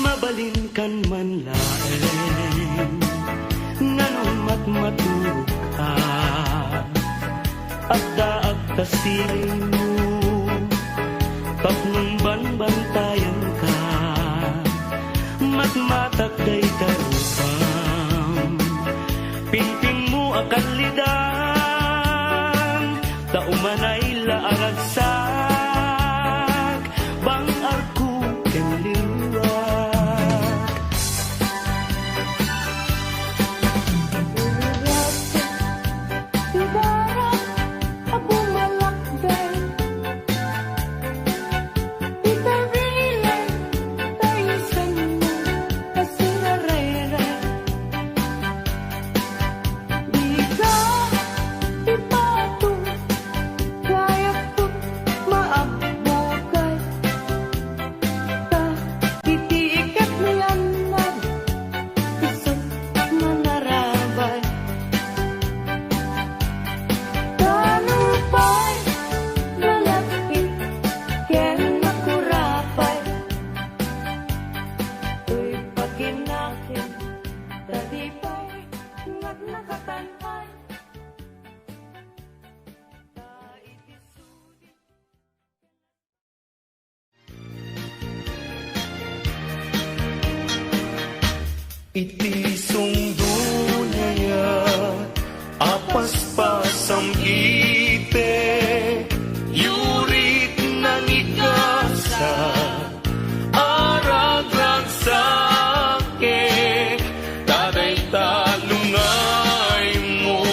mabalin kan man laeng, nanumat matulog ka, at daag tasiling mo, tapnon banbantayan ka, matmatak day tarupang, pimping mo akalidan, taumanay laaragsak, bang arko ken liwag. Iti sungdunaya apas-pasam ite yurit na nikasa aragrag sake taday talungay mo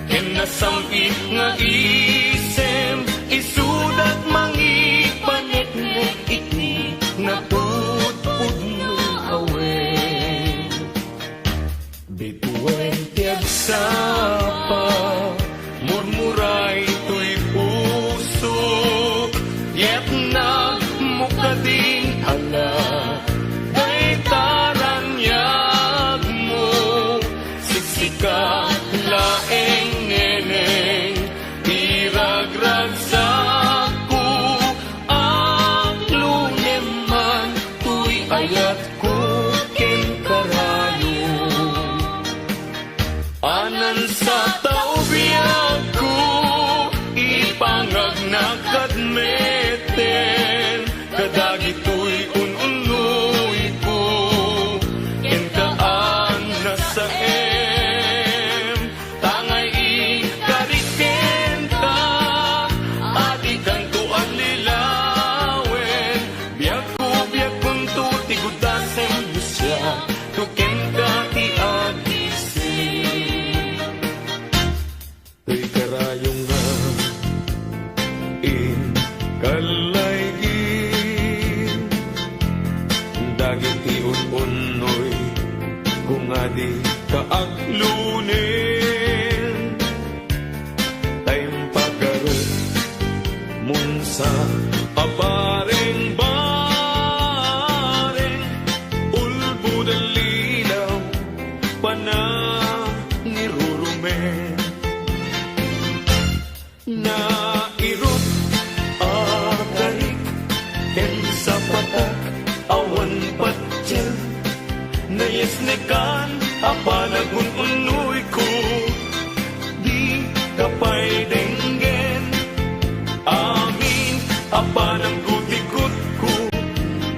ken nasamit nga isem isudat mangipanetnek iti napudpud no awen. Bituin tiagsapa, murmuray to'y puso, yet nagmukading hala, day taranyag mo, siksika laeng neneng, iragragsak ko, ang luneman to'y ayat ko, ken karayo. Anan sa taubiyag ko, ipangag nakadmeten, kadagito'y ununoy ko, kentaan na sa tangay ikariken ka, at ikang tuan lilawen, biyak kong tutigudasem mo siya, tuken ka ti Tuy karayong nga in kalaygin dagit iun-unoy kung adi kaaglunin tayong pagkarot mun sa apareng-bareng ulbud ang lilaw panangirurumen na irot akarik ken sa patak awan patyan na yesnekan apanagun unoy ko di kapay denggen amin apanang gutikot ko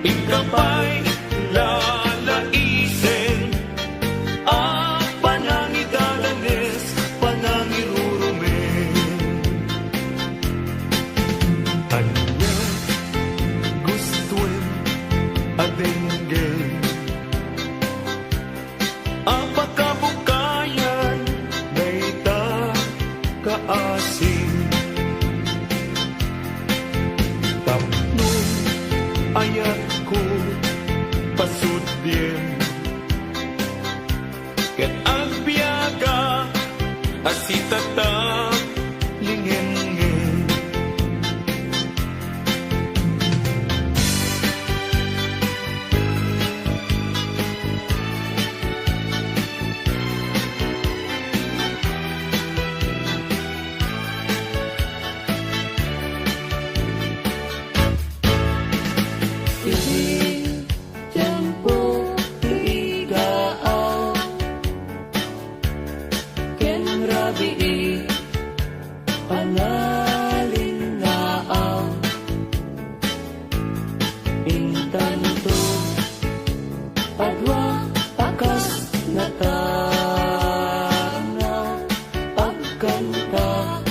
ikapay lalaisen panangidalanes panangirurumen anya gustuin adenggen apakabuka asitata lingeng-ngeng. Adwa akas natanaw pagkanta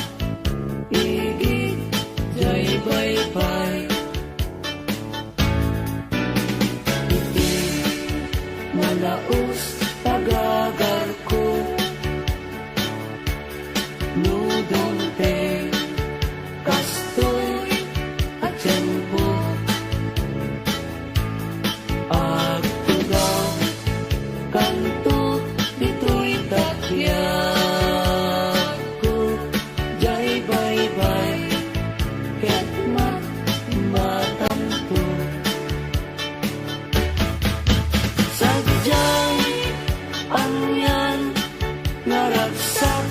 igit jay baybay iti malaos tagagar ko nudong te kastoy at tiyempo kanto dito'y takyag ko jay baybay ket matamto sadyang anyan naragsak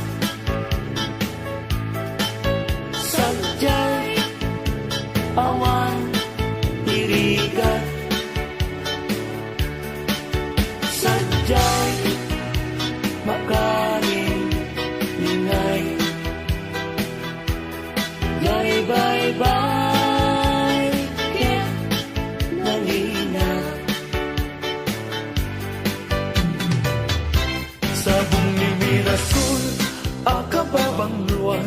sadyay awan irigat sadyay makaling ningay jay baybay ket nalina sabong ni Mirasul akababang luwan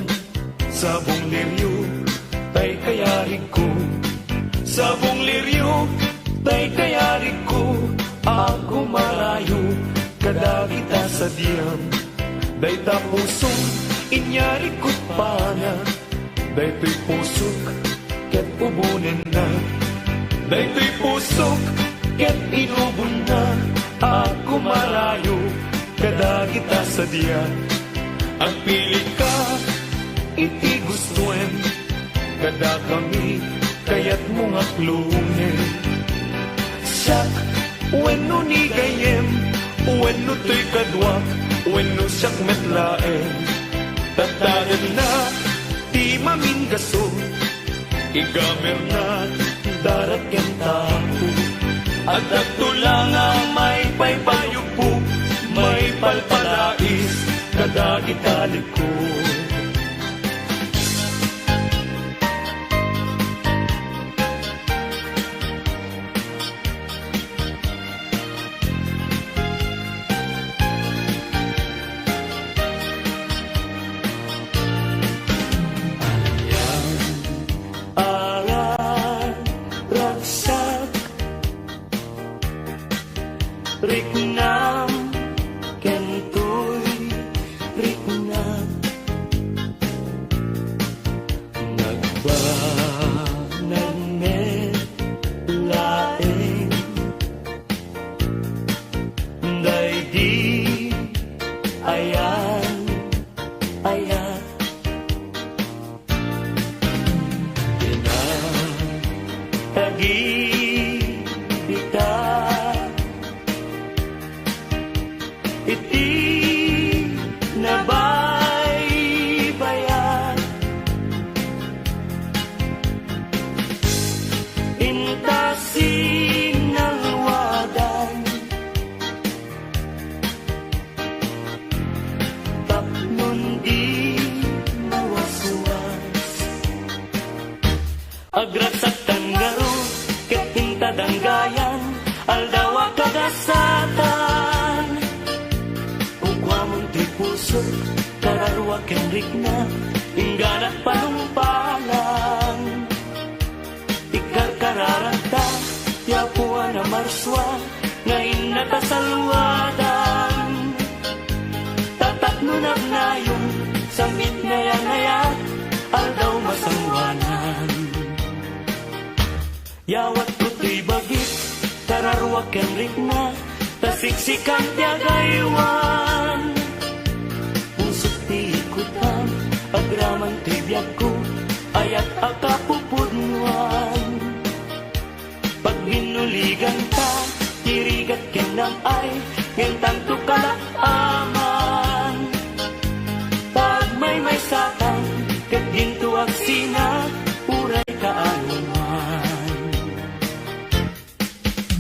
sabong liryo tay kayarig ko sabong liryo tay kayarig ko ako malayo kada kita sa diyam day tapusong inyari ko't pana day to'y pusok ket ubunin na day to'y pusok ket inubon na ako malayo kada kita sa diyam ang pili ka iti gustuen kada kami kayat mong aklungin siyak wenno ni gayem, wenno to'y kadwak, wenno siyak metlaen. Tatagan na, di maminggaso, igamer na, darat ken tapo. At agtulang ang may paypayupo, may palpalais, kadagitalik ko. Riknam kentoy riknam nagbanag met laeng day di ayan ayan pinatagi kita iti nabaybayan intasin ng wadan tapnon di mawaswas agrat sa tanggaro ket intadanggayan aldawa kagasatan pusok kararwa kenrik na ingganat panumpalan ikar kararata yapuan na marswa ngayon natasalwadan tatak nunag na yung samit na yanayat aldaw masangwanan yawat puto'y bagit kararwa kenrik na tasiksikan tiagaywan be awang tibiyag ko ayat akapupudnuan. Pag binuligan ka, tirigat kinam ay ngentang tukalaaman. Pag may sakang, kat gintuag sina, uray kaanuman.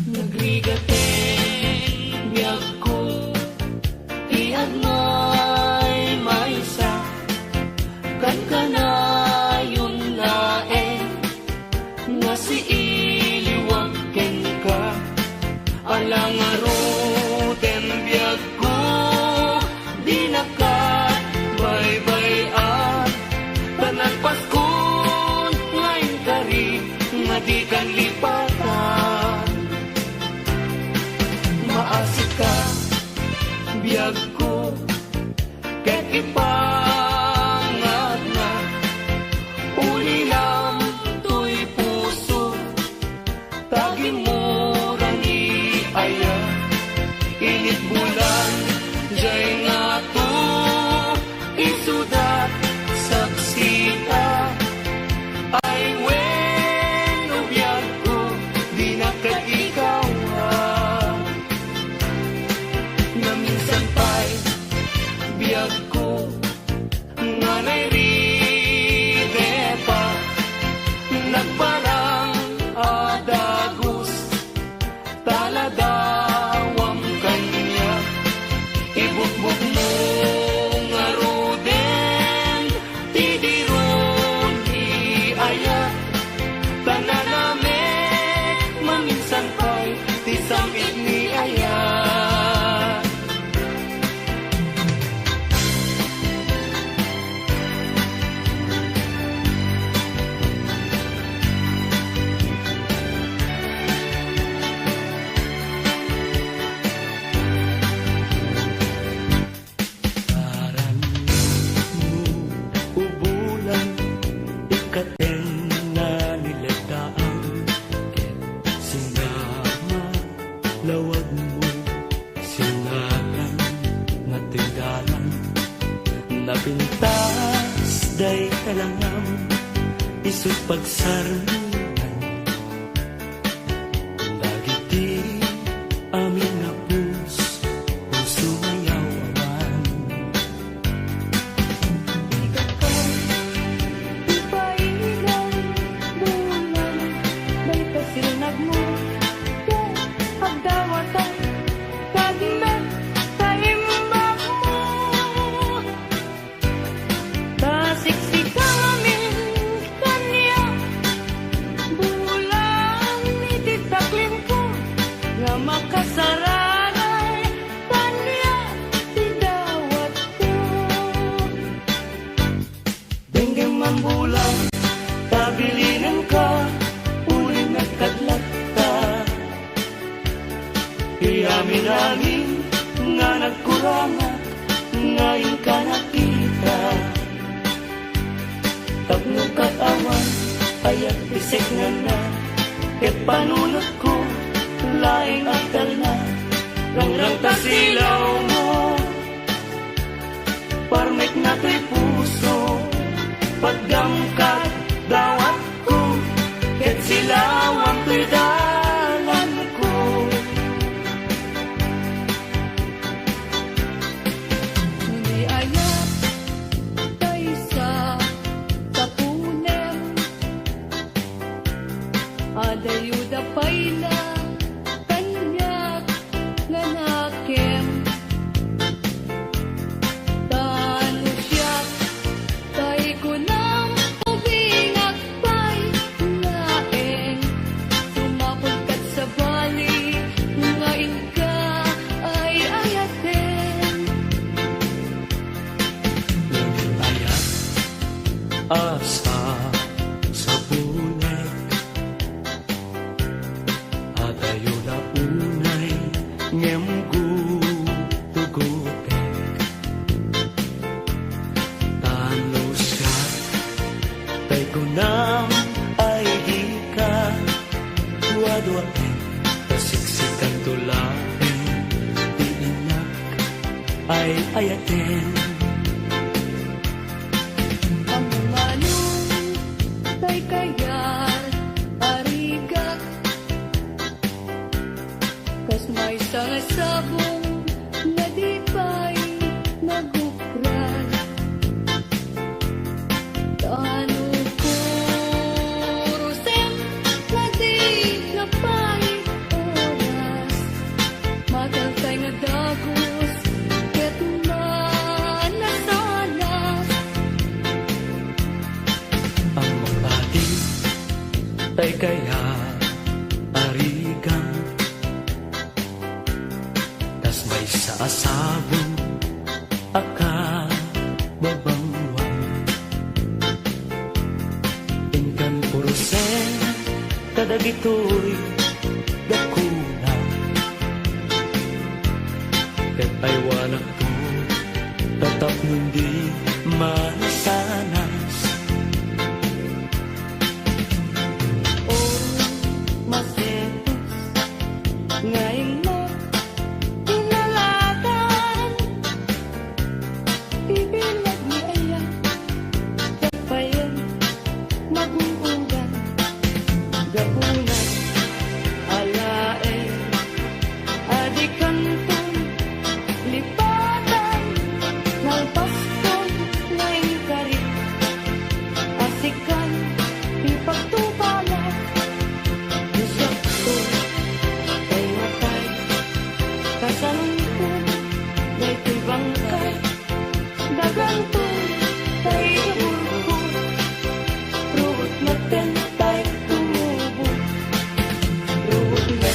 Nagrigateng biyag ko, iad may sa, kan ka na yung laeng, nga si iliwag ken ka, alang arutem biyag ko, di nakat bye-bye-an, tanan paskon, ngayon kari, nga di kan lipatan. Maasik ka, biyag ko, ket ipangat na, ulilam to'y puso, tagi mo rani aya, init bulan, jay nga to, isudat, saksita, ay wen, ubiyag ko, di na kat ikaw na minsan pa'y biyag ko, nga nairide pa, nagparang adagus, taladawang kanya, ibukbuk mo nga ruden, tidiron iaya, tananame, maminsan pa'y tisamit ni aya. Aran mo, ubulan, ikaten na niladaan, sinama, lawag mo, sinakan, na tindalan, napintas, day kalangam, isut pagsarungan, dagiti, amin na puso mayawan. Ipailan, bulan, may kasinag mo, agdawatan, kagmet, kaimbag mo. Tasiksik amin, kanya, bulan, ititaklim ko, nga makasaranay, kanya, tidawat ko. Benggeng mambulan, tabilinan ka, uling nagkadlat ka. Iamin-amin, nga nagkuranga, ngayon ka nakita. Tapno katawan, ayat bisik nga na, ket panunot ko, laing akal na, rangrang tasilaw mo. Parmek na to'y puso, pagdamkat dawat ko, ket silawang to'y dalan ko. Ni ayat tayo sa tapunem, adayuda pa'y na kanyak nga nakem. Tano siya tayo ko ng ubingak pa'y laeng, sumapod kat sa bali, ngayon ka ay ayaten. Ayat asa sa bunek, adayo na unay ngem gutugutek. Tano siya tay kunam ay di ka duwa-duwaen, kasiksikan tulaen, iinak ay ayaten. Ang tay kaya arigan, tas may saasabong aka babangwan. Ingkan purusen kadagitoy dakuna, ket ay wanak to tatap hindi masanas. Ngayon mo inalagan, ibilag ni Aya, kapayan, maguugan, gabunan, alae, adikantong, lipatan, nalpaston, ngayon karit, asikan, ipagtubala, isakto, kasanungkong, may tibangkay, dagantong, tay gabulko, ruot na tentay tumubo, ruot na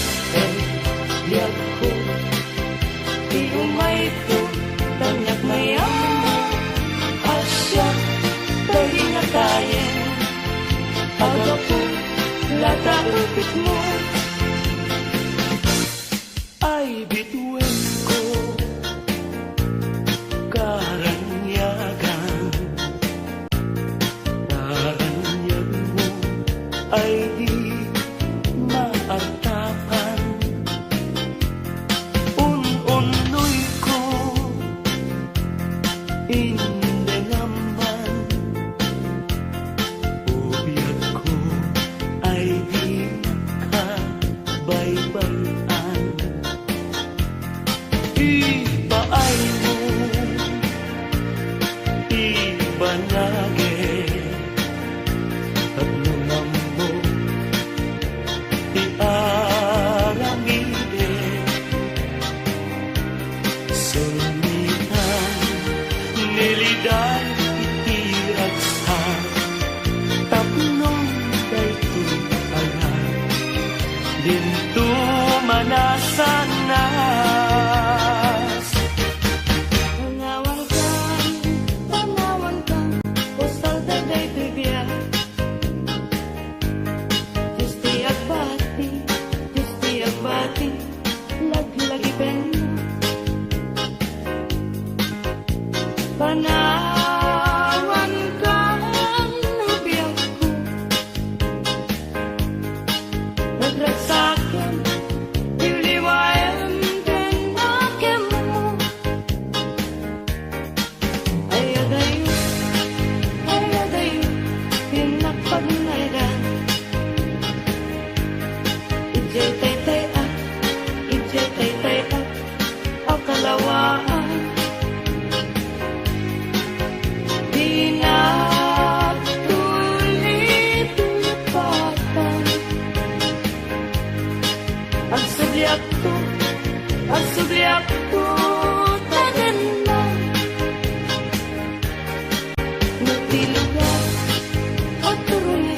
liyak ko, di umay to, tanyak mayamo, asya, tay na kayen, agapo, lata upit mo, ay bituin ko karanyagan. Karanyag mo ay di maartapan. Un-unoy ko hindi naman. Ubiyag ko ay di kabaybayan. Ibaay mo, ibanage, at lumam mo, iaramide. Sumitan, niliday, itiragsan, tapnong daytoy ayan, dinto manasanas. Panawan kang nabiyag ko, nagragsakin, iliwayan din akin mo. Ayadayo, pinapaglayran. Ijay tay-tay at, o kalawaan. Ang subliak ko tagan na, nutilugan o turunin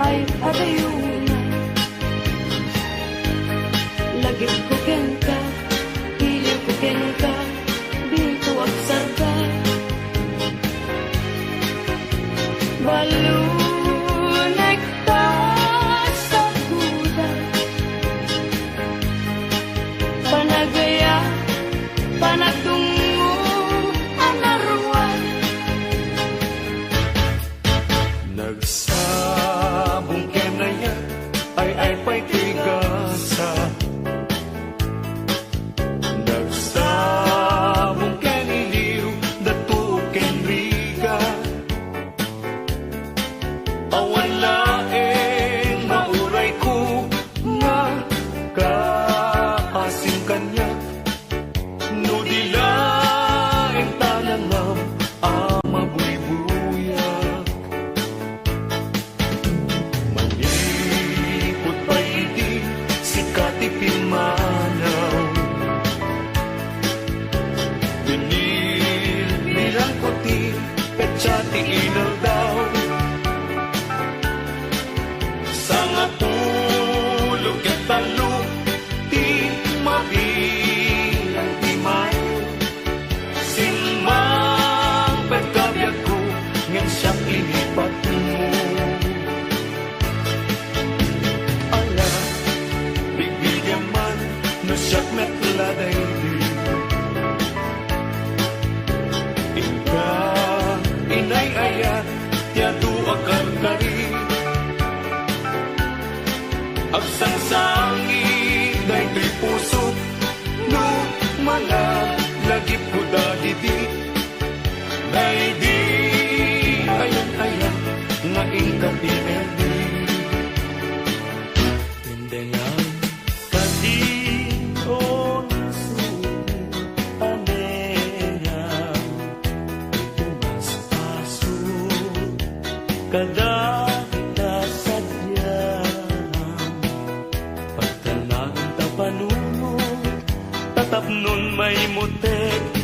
ay adayuna. Lagip ko ka, iliw ko ka, binto agsarga. Balunay ka sa kuda, panagaya, panagtungo, anarwan. Nagsabong kenaya, ay pa'y tigasa. Nagsabong keniliw, datu kenriga. Awan laeng mauray ko, nga kaasing kanya. No dilaeng talangam, mabuy-buyak. Manipot pa'y di, sikati pimanaw. Binil, nilang puti, katsati ilaw daw. Sang Ngay di ayan-ayan nga ingkapirerdi. Hindi nga kadion sulit aneya tumas aso kada kita sadya pagtanang tapanuno tatap nun may mutek